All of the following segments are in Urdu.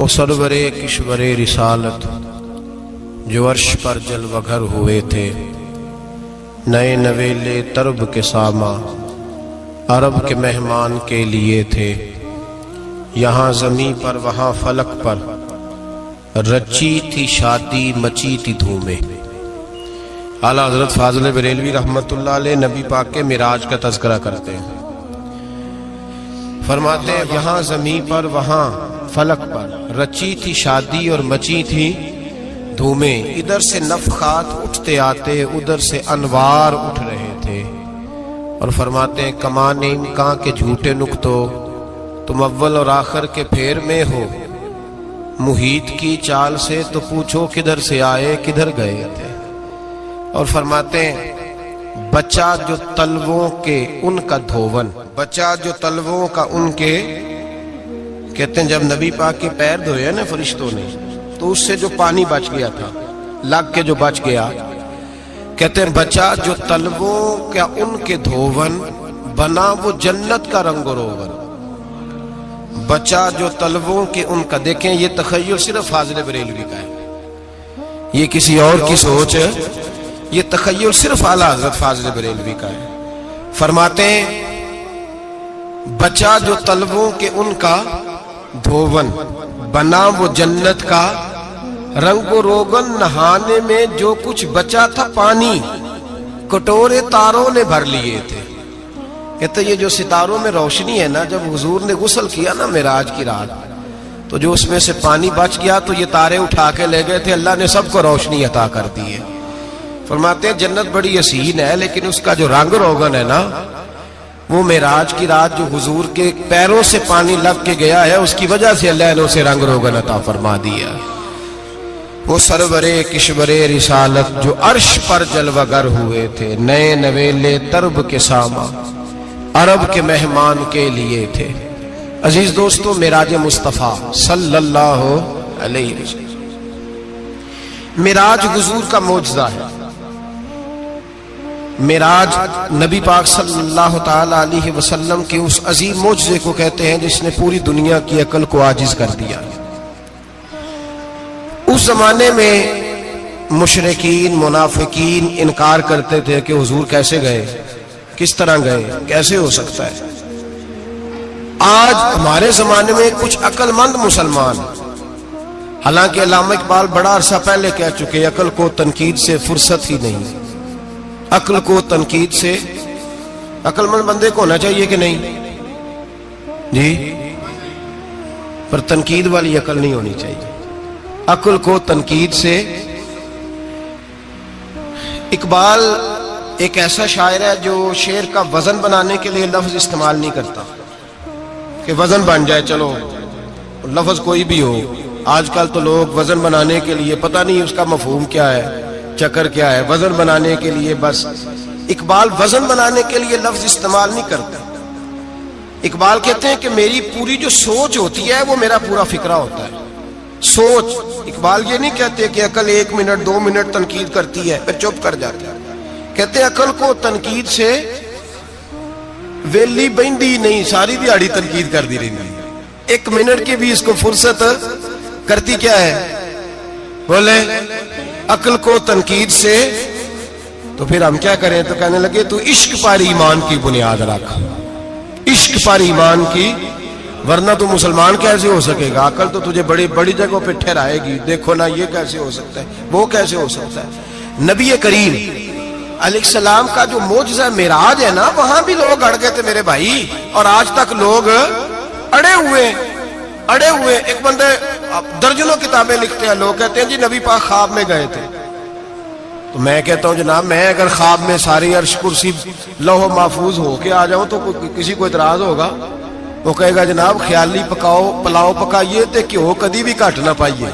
وہ سرورے کشورے رسالت جو عرش پر جلوگر ہوئے تھے، نئے نویلے طرب کے ساما عرب کے مہمان کے لیے تھے، یہاں زمیں پر وہاں فلک پر رچی تھی شادی مچی تھی دھومیں۔ اعلیٰ حضرت فاضل بریلوی رحمۃ اللہ علیہ نبی پاک کے معراج کا تذکرہ کرتے ہیں، فرماتے ہیں یہاں زمیں پر وہاں فلک پر رچی تھی شادی اور مچی تھی دھومیں، ادھر سے نفخات اٹھتے آتے ادھر سے انوار اٹھ رہے تھے۔ اور فرماتے ہیں کمان امکان کے جھوٹے نقطوں، تم اول اور آخر کے پھیر میں ہو، محیط کی چال سے تو پوچھو کدھر سے آئے کدھر گئے تھے۔ اور فرماتے ہیں بچہ جو تلووں کے ان کا دھوون، بچہ جو تلووں کا ان کے، کہتے ہیں جب نبی پاک کے پیر دھوئے نا فرشتوں نے تو اس سے جو پانی بچ گیا تھا، لگ کے جو بچ گیا، کہتے ہیں بچہ جو تلووں کا ان کے دھوون، بنا وہ جنت کا رنگ و روغن۔ بچہ جو تلووں کے ان کا، دیکھیں یہ تخیل صرف فاضل بریلوی کا ہے، یہ کسی اور کی سوچ ہے، یہ تخیل صرف اعلیٰ حضرت فاضل بریلوی کا ہے۔ فرماتے ہیں بچہ جو تلووں کے ان کا دھوون، بنا وہ جنت کا رنگ و روغن، نہانے میں جو کچھ بچا تھا پانی کٹورے تاروں نے بھر لیے تھے۔ کہتے یہ جو ستاروں میں روشنی ہے نا، جب حضور نے غسل کیا نا معراج کی رات، تو جو اس میں سے پانی بچ گیا تو یہ تارے اٹھا کے لے گئے تھے، اللہ نے سب کو روشنی عطا کر دی ہے۔ فرماتے ہیں جنت بڑی حسین ہے، لیکن اس کا جو رنگ روغن ہے نا، وہ معراج کی رات جو حضور کے پیروں سے پانی لگ کے گیا ہے، اس کی وجہ سے اللہ نے اسے رنگ روغن عطا فرما دیا۔ وہ سرورے کشورے رسالت جو عرش پر جلوگر ہوئے تھے، نئے نویلے طرب کے ساما عرب کے مہمان کے لیے تھے۔ عزیز دوستو، معراج مصطفیٰ صلی اللہ علیہ وسلم، معراج حضور کا معجزہ ہے۔ معراج نبی پاک صلی اللہ تعالی علیہ وسلم کے اس عظیم معجزے کو کہتے ہیں جس نے پوری دنیا کی عقل کو عاجز کر دیا۔ اس زمانے میں مشرکین منافقین انکار کرتے تھے کہ حضور کیسے گئے، کس طرح گئے، کیسے ہو سکتا ہے۔ آج ہمارے زمانے میں کچھ عقل مند مسلمان، حالانکہ علامہ اقبال بڑا عرصہ پہلے کہہ چکے عقل کو تنقید سے فرصت ہی نہیں، عقل کو تنقید سے، عقل مند بندے کو ہونا چاہیے کہ نہیں جی، پر تنقید والی عقل نہیں ہونی چاہیے، عقل کو تنقید سے۔ اقبال ایک ایسا شاعر ہے جو شعر کا وزن بنانے کے لیے لفظ استعمال نہیں کرتا کہ وزن بن جائے، چلو لفظ کوئی بھی ہو۔ آج کل تو لوگ وزن بنانے کے لیے پتہ نہیں اس کا مفہوم کیا ہے، چکر کیا ہے، وزن بنانے کے لیے بس۔ اقبال وزن بنانے کے لیے لفظ استعمال نہیں کرتا۔ اقبال کہتے ہیں کہ میری پوری جو سوچ ہوتی ہے وہ میرا پورا فکرہ ہوتا ہے، سوچ۔ اقبال یہ نہیں کہتے کہ عقل 1 منٹ 2 منٹ تنقید کرتی ہے پھر چپ کر جاتی ہے، کہتے ہیں عقل کو تنقید سے ویلی بہندی نہیں، ساری دیہڑی تنقید کر دی رہی، 1 منٹ کی بھی اس کو فرصت کرتی کیا ہے، بولے عقل کو تنقید سے۔ تو پھر ہم کیا کریں، تو کہنے لگے تو عشق پر ایمان کی بنیاد رکھ، عشق پر ایمان کی، ورنہ تو مسلمان کیسے ہو سکے گا، عقل تو تجھے بڑی بڑی جگہوں پہ ٹھہرائے گی، دیکھو نا یہ کیسے ہو سکتا ہے، وہ کیسے ہو سکتا ہے۔ نبی کریم علیہ السلام کا جو معجزہ معراج ہے نا، وہاں بھی لوگ اڑ گئے تھے میرے بھائی، اور آج تک لوگ اڑے ہوئے۔ ایک بندے درجنوں کتابیں لکھتے ہیں، لوگ کہتے ہیں جی نبی پاک خواب میں گئے تھے، تو میں کہتا ہوں جناب میں اگر خواب میں ساری عرش کرسی لوح محفوظ ہو کے آ جاؤں تو کسی کو اعتراض ہوگا؟ وہ کہے گا جناب خیالی پلاؤ پکائیے تے کیوں کدی بھی گھٹ نہ پائیے،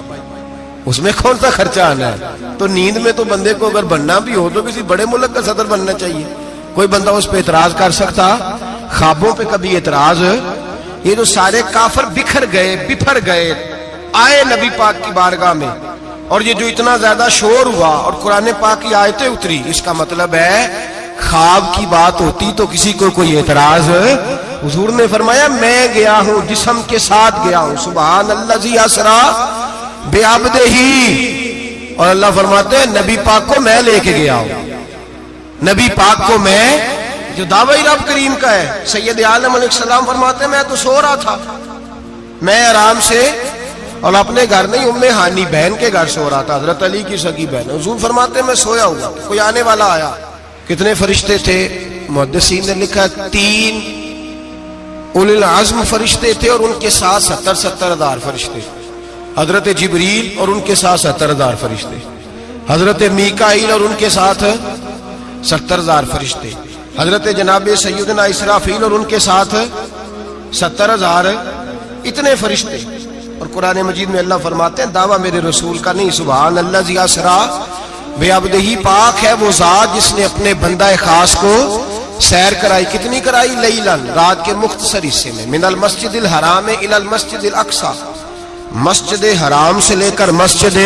اس میں کون سا خرچہ آنا ہے۔ تو نیند میں تو بندے کو اگر بننا بھی ہو تو کسی بڑے ملک کا صدر بننا چاہیے، کوئی بندہ اس پہ اعتراض کر سکتا؟ خوابوں پہ کبھی اعتراض؟ یہ جو سارے کافر بکھر گئے آئے نبی پاک کی بارگاہ میں، اور یہ جو اتنا زیادہ شور ہوا اور قرآن پاک کی آیتیں اتری، اس کا مطلب ہے خواب کی بات ہوتی تو کسی کو کوئی اعتراض حضور نے فرمایا میں گیا ہوں جسم کے ساتھ گیا ہوں، سبحان الذی اسرا بعبدہ، اور اللہ فرماتے ہیں نبی پاک کو میں لے کے گیا ہوں، نبی پاک کو میں، جو دعوی رب کریم کا ہے۔ سید عالم علیہ السلام فرماتے ہیں میں تو سو رہا تھا، میں آرام سے، اور اپنے گھر نہیں ام ہانی بہن کے گھر سو رہا تھا، حضرت علی کی سگی بہن۔ حضور فرماتے ہیں میں سویا ہوا، کوئی آنے والا آیا۔ کتنے فرشتے تھے؟ محدثین نے لکھا 3 اولی العزم فرشتے تھے، اور ان کے ساتھ 70 ہزار فرشتے، حضرت جبریل اور ان کے ساتھ 70 ہزار فرشتے، حضرت میکائیل اور ان کے ساتھ 70 ہزار فرشتے، حضرت جناب سیدنا اسرافیل اور ان کے ساتھ 70 ہزار، اتنے فرشتے۔ اور قرآن مجید میں اللہ فرماتے ہیں دعویٰ میرے رسول کا نہیں، سبحان الذی اسرا بعبدہ، پاک ہے وہ ذات جس نے اپنے بندہ خاص کو سیر کرائی۔ کتنی کرائی؟ لیلاً، رات کے مختصر حصے میں، من المسجد الحرام الی المسجد الاقصی، مسجد حرام سے لے کر مسجد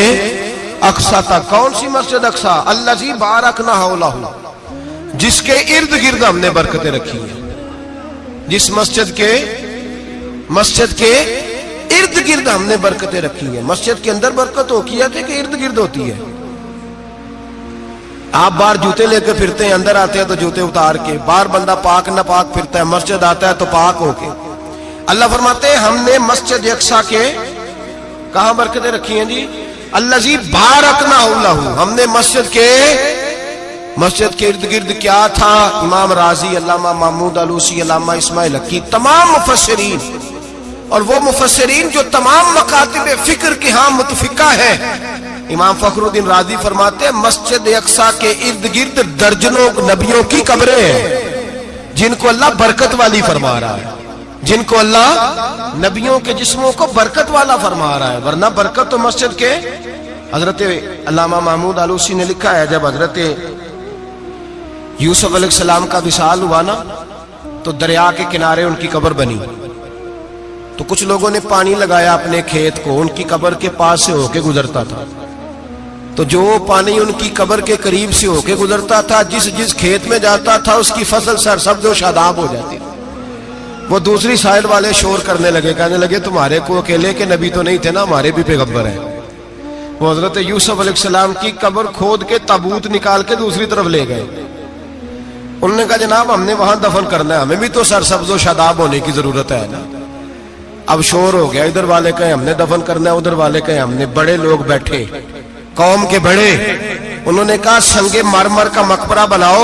اقصی تک۔ کون سی مسجد اقصی؟ الذی بارکنا حولہ، جس کے ارد گرد ہم نے برکتیں رکھی ہیں، جس مسجد کے ارد گرد ہم نے برکتیں رکھی ہیں۔ مسجد کے اندر برکت ہوتی ہے کہ ارد گرد ہوتی ہے؟ آپ باہر جوتے لے کے پھرتے ہیں، اندر آتے ہیں تو جوتے اتار کے، باہر بندہ پاک نہ پاک پھرتا ہے، مسجد آتا ہے تو پاک ہو کے۔ اللہ فرماتے ہیں ہم نے مسجد اقصی کے کہاں برکتیں رکھی ہیں جی؟ الذی بارکنا حولہ، ہم نے مسجد کے ارد گرد کیا تھا؟ امام راضی، علامہ محمود آلوسی، علامہ اسماعیل حقی، تمام مفسرین، اور وہ مفسرین جو تمام مکاتب فکر کے ہاں متفقہ ہے۔ امام فخر الدین رازی فرماتے ہیں مسجد اقصی کے ارد گرد درجنوں نبیوں کی قبریں ہیں، جن کو اللہ برکت والی فرما رہا ہے، جن کو اللہ نبیوں کے جسموں کو برکت والا فرما رہا ہے، ورنہ برکت تو مسجد کے۔ حضرت علامہ محمود آلوسی نے لکھا ہے جب حضرت یوسف علیہ السلام کا وصال ہوا نا تو دریا کے کنارے ان کی قبر بنی، تو کچھ لوگوں نے پانی لگایا اپنے کھیت کو، ان کی قبر کے پاس سے ہو کے گزرتا تھا، تو جو پانی ان کی قبر کے قریب سے ہو کے گزرتا تھا، جس کھیت میں جاتا تھا اس کی فصل سرسبز و شاداب ہو جاتی تھی۔ وہ دوسری سائڈ والے شور کرنے لگے، کہنے لگے تمہارے کو اکیلے کے نبی تو نہیں تھے نا، ہمارے بھی پیغمبر ہیں۔ وہ حضرت یوسف علیہ السلام کی قبر کھود کے تابوت نکال کے دوسری طرف لے گئے۔ انہوں نے کہا جناب ہم نے وہاں دفن کرنا ہے، ہمیں بھی تو سرسبز و شاداب ہونے کی ضرورت ہے نا۔ اب شور ہو گیا، ادھر والے کہیں ہم نے دفن کرنا ہے، ادھر والے کہیں ہم نے۔ بڑے لوگ بیٹھے، قوم کے بڑے، انہوں نے کہا سنگ مرمر کا مقبرہ بناؤ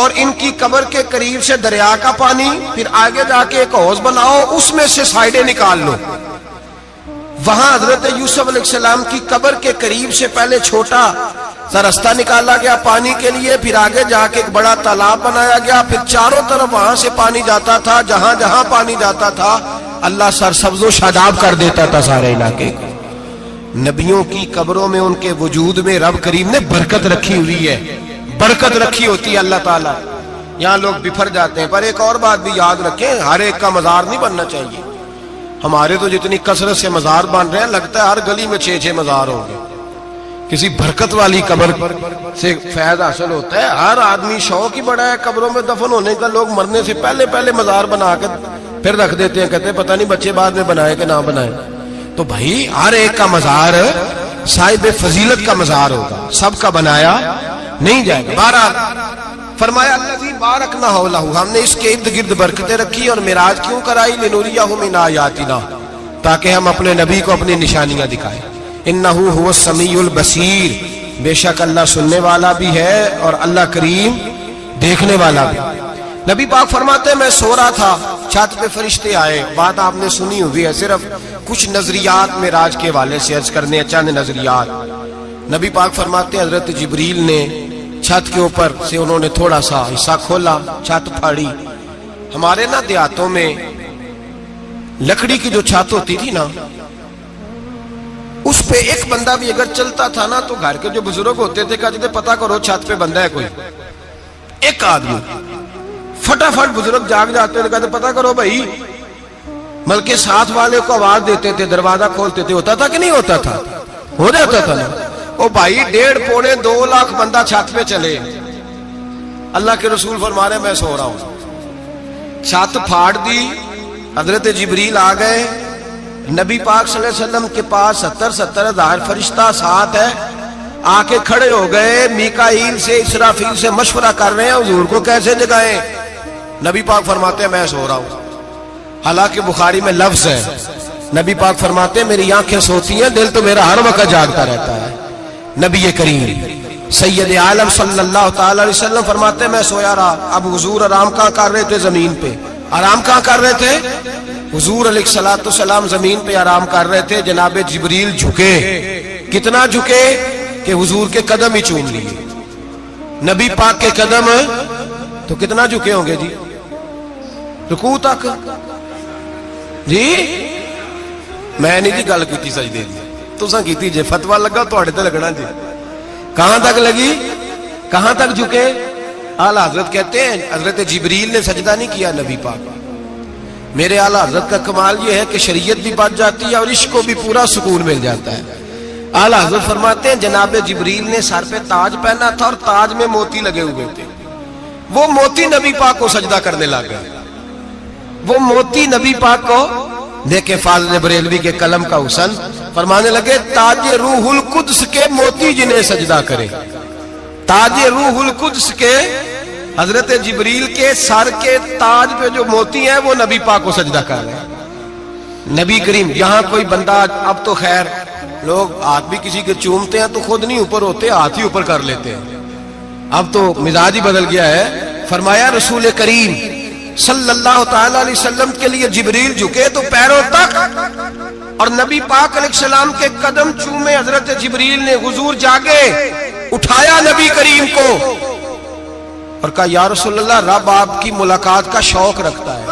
اور ان کی قبر کے قریب سے دریا کا پانی، پھر آگے جا کے ایک حوض بناؤ، اس میں سے سائڈیں نکال لو۔ وہاں حضرت یوسف علیہ السلام کی قبر کے قریب سے پہلے چھوٹا سا رستہ نکالا گیا پانی کے لیے، پھر آگے جا کے ایک بڑا تالاب بنایا گیا، پھر چاروں طرف وہاں سے پانی جاتا تھا، جہاں جہاں پانی جاتا تھا اللہ سرسبز و شاداب کر دیتا تھا سارے علاقے کو۔ نبیوں کی قبروں میں ان کے وجود میں رب کریم نے برکت رکھی ہوئی ہے، برکت رکھی ہوتی ہے اللہ تعالیٰ۔ یہاں لوگ بفر جاتے ہیں، پر ایک اور بات بھی یاد رکھیں، ہر ایک کا مزار نہیں بننا چاہیے۔ ہمارے تو جتنی کثرت سے مزار بن رہے ہیں، لگتا ہے ہر گلی میں 6 مزار ہوں گے۔ کسی برکت والی قبر سے فیض حاصل ہوتا ہے۔ ہر آدمی شوق ہی بڑا ہے قبروں میں دفن ہونے کا، لوگ مرنے سے پہلے مزار بنا کے پھر رکھ دیتے ہیں، کہتے ہیں پتہ نہیں بچے بعد میں بنائے کہ نہ بنائے۔ تو بھائی ہر ایک کا مزار صاحب فضیلت کا مزار ہوگا، سب کا بنایا نہیں جائے گا۔ بہرحال فرمایا الذی بارکنا حولہ، ہم نے اس کے ارد گرد برکتیں رکھی۔ اور معراج کیوں کرائی؟ لنوریہ من آیاتنا، تاکہ ہم اپنے نبی کو اپنی نشانیاں دکھائیں۔ انہ هو السمیع البصیر، بے شک اللہ سننے والا بھی ہے اور اللہ کریم دیکھنے والا بھی۔ نبی پاک فرماتے ہیں میں سو رہا تھا، چھت پہ فرشتے آئے۔ بات آپ نے سنی ہوئی ہے، صرف کچھ نظریات معراج کے حوالے سے عرض کرنے، چند نظریات۔ نبی پاک فرماتے ہیں حضرت جبریل نے چھت کے اوپر سے انہوں نے تھوڑا سا حصہ کھولا، چھت پھاڑی۔ ہمارے نا دیہاتوں میں لکڑی کی جو چھت ہوتی تھی نا، اس پہ ایک بندہ بھی اگر چلتا تھا نا تو گھر کے جو بزرگ ہوتے تھے کہتے تھے پتہ کرو چھت پہ بندہ ہے کوئی۔ ایک آدمی فٹافٹ بزرگ جاگ جاتے تھے، کہتے پتہ کرو بھائی، بلکہ ساتھ والے کو آواز دیتے تھے، دروازہ کھولتے تھے۔ ہوتا تھا کہ نہیں ہوتا تھا؟ ہو جاتا تھا نا۔ او بھائی 1.5 پونے 2 لاکھ بندہ چھت پہ چلے، اللہ کے رسول فرما رہے ہیں میں سو رہا ہوں، چھت پھاڑ دی, حضرت جبریل آ گئے, نبی پاک صلی اللہ علیہ وسلم کے پاس 70 ہزار فرشتہ ساتھ ہے, آ کے کھڑے ہو گئے, میکائیل سے اسرافیل سے مشورہ کر رہے ہیں حضور کو کیسے جگائیں. نبی پاک فرماتے ہیں میں سو رہا ہوں. حالانکہ بخاری میں لفظ ہے, نبی پاک فرماتے ہیں میری آنکھیں سوتی ہیں, دل تو میرا ہر وقت جاگتا رہتا ہے. نبی کریم سید عالم صلی اللہ تعالی علیہ وسلم فرماتے ہیں میں سویا رہا. اب حضور آرام کہاں کر رہے تھے؟ زمین پہ. آرام کہاں کر رہے تھے؟ حضور علیہ الصلوۃ والسلام زمین پہ آرام کر رہے تھے. جناب جبریل جھکے, کتنا جھکے کہ حضور کے قدم ہی چوم لیے. نبی پاک کے قدم تو کتنا جھکے ہوں گے جی, رکوع تک. جی میں نہیں جی گل کی سجدے دی, تساں کیتی جے, فتوا لگا تواڈے تے لگنا جی. کہاں تک لگی, کہاں تک جھکے؟ اعلیٰ حضرت کہتے ہیں حضرت جبریل نے سجدہ نہیں کیا نبی پاک. میرے اعلیٰ حضرت کا کمال یہ ہے کہ شریعت بھی بچ جاتی ہے اور عشق کو بھی پورا سکون مل جاتا ہے. اعلیٰ حضرت فرماتے ہیں جناب جبریل نے سر پہ تاج پہنا تھا اور تاج میں موتی لگے ہوئے تھے. وہ موتی نبی پاک کو سجدہ کرنے لگ گئے. وہ موتی نبی پاک کو دیکھیں, فاضل بریلوی کے قلم کا حسن, فرمانے لگے تاج روح القدس کے موتی جنہیں سجدہ کرے. تاج روح القدس کے حضرت جبریل کے سر کے تاج پہ جو موتی ہیں وہ نبی پاک کو سجدہ کر رہے ہیں. نبی کریم یہاں کوئی بندہ, اب تو خیر لوگ ہاتھ بھی کسی کے چومتے ہیں تو خود نہیں اوپر ہوتے, ہاتھ ہی اوپر کر لیتے ہیں. اب تو مزاج ہی بدل گیا ہے. فرمایا رسول کریم صلی اللہ تعالی علیہ وسلم کے لیے جبریل جھکے تو پیروں تک, اور نبی پاک علیہ السلام کے قدم چومے حضرت جبریل نے. حضور جاگے, اٹھایا نبی کریم کو اور کہا یا رسول اللہ, رب آپ کی ملاقات کا شوق رکھتا ہے,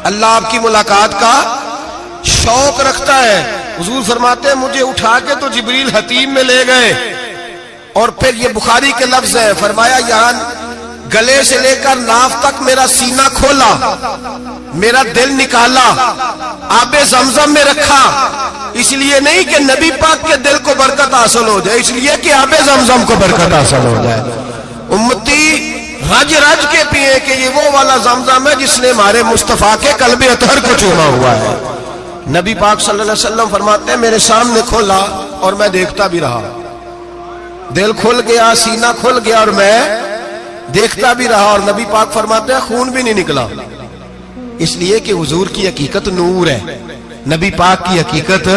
اللہ آپ کی ملاقات کا شوق رکھتا ہے. حضور فرماتے ہیں مجھے اٹھا کے تو جبریل حتیم میں لے گئے, اور پھر یہ بخاری کے لفظ ہے, فرمایا یہاں گلے سے لے کر ناف تک میرا سینہ کھولا, میرا دل نکالا, آب زمزم میں رکھا. اس لیے نہیں کہ نبی پاک کے دل کو برکت حاصل ہو جائے, اس لیے کہ آب زمزم کو برکت حاصل ہو جائے. امتی رج رج کے پیئے کہ یہ وہ والا زمزم ہے جس نے ہمارے مصطفیٰ کے قلب اطہر کو چوما ہوا ہے. نبی پاک صلی اللہ علیہ وسلم فرماتے ہیں میرے سامنے کھولا اور میں دیکھتا بھی رہا. دل کھل گیا, سینہ کھل گیا اور میں دیکھتا بھی رہا. اور نبی پاک فرماتے ہیں خون بھی نہیں نکلا, اس لیے کہ حضور کی حقیقت نور ہے, نبی پاک کی حقیقت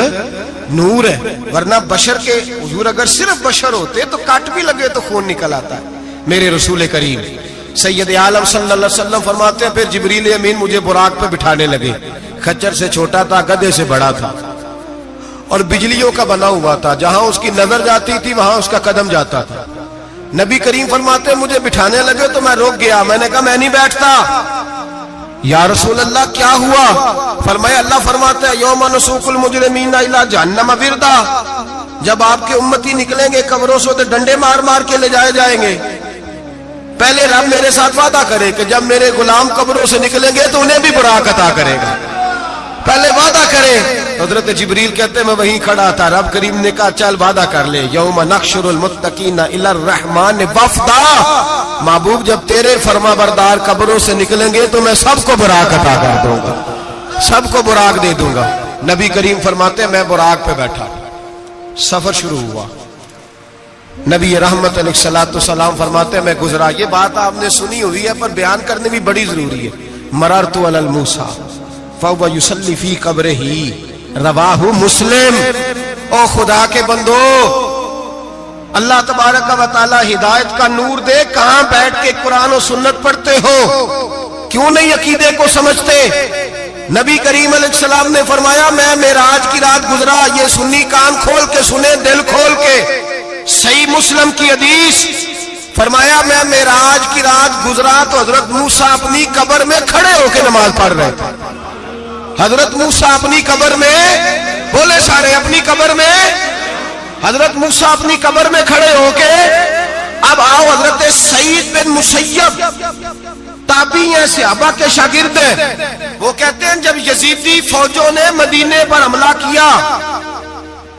نور ہے. ورنہ بشر کے, حضور اگر صرف بشر ہوتے تو کٹ بھی لگے تو خون نکل آتا ہے. میرے رسول کریم سید عالم صلی اللہ علیہ وسلم فرماتے ہیں پھر جبریل امین مجھے براق پہ بٹھانے لگے. خچر سے چھوٹا تھا, گدھے سے بڑا تھا, اور بجلیوں کا بنا ہوا تھا. جہاں اس کی نظر جاتی تھی وہاں اس کا قدم جاتا تھا. نبی کریم فرماتے ہیں مجھے بٹھانے لگے تو میں رک گیا. میں نے کہا میں نہیں بیٹھتا. یا رسول اللہ کیا ہوا؟ فرمایا اللہ فرماتا ہے یوم نسوق المجرمین الی جہنم وردا, جب آپ کے امتی نکلیں گے قبروں سے تو ڈنڈے مار مار کے لے جائے جائیں گے. پہلے رب میرے ساتھ وعدہ کرے کہ جب میرے غلام قبروں سے نکلیں گے تو انہیں بھی براق عطا کرے گا. پہلے وعدہ کرے. حضرت جبریل کہتے ہیں میں وہیں کھڑا تھا. رب کریم نے کہا چل وعدہ کر لے, یوم نحشر المتقین الی الرحمن وفدا, محبوب جب تیرے فرما بردار قبروں سے نکلیں گے تو میں سب کو براق عطا کر دوں گا, سب کو براق دے دوں گا. نبی کریم فرماتے ہیں میں براق پہ بیٹھا, سفر شروع ہوا. نبی رحمت علیہ الصلوۃ والسلام فرماتے ہیں میں گزرا. یہ بات آپ نے سنی ہوئی ہے پر بیان کرنے بھی بڑی ضروری ہے. مررت علی الموسیٰ فہو یصلی فی قبرہ رواہ مسلم. او خدا کے بندو, اللہ تبارک و تعالی ہدایت کا نور دے, کہاں بیٹھ کے قرآن و سنت پڑھتے ہو, کیوں نہیں عقیدے کو سمجھتے؟ نبی کریم علیہ السلام نے فرمایا میں معراج کی رات گزرا. یہ سنی کان کھول کے سنے, دل کھول کے. صحیح مسلم کی حدیث, فرمایا میں معراج کی رات گزرا تو حضرت موسیٰ اپنی قبر میں کھڑے ہو کے نماز پڑھ رہے تھے. حضرت موسیٰ اپنی قبر میں, بولے سارے اپنی قبر میں, حضرت موسیٰ اپنی قبر میں کھڑے ہو کے. اب آؤ حضرت سعید بن مسیب تابعی ہیں, صحابہ کے شاگرد ہیں. وہ کہتے ہیں جب یزیدی فوجوں نے مدینے پر حملہ کیا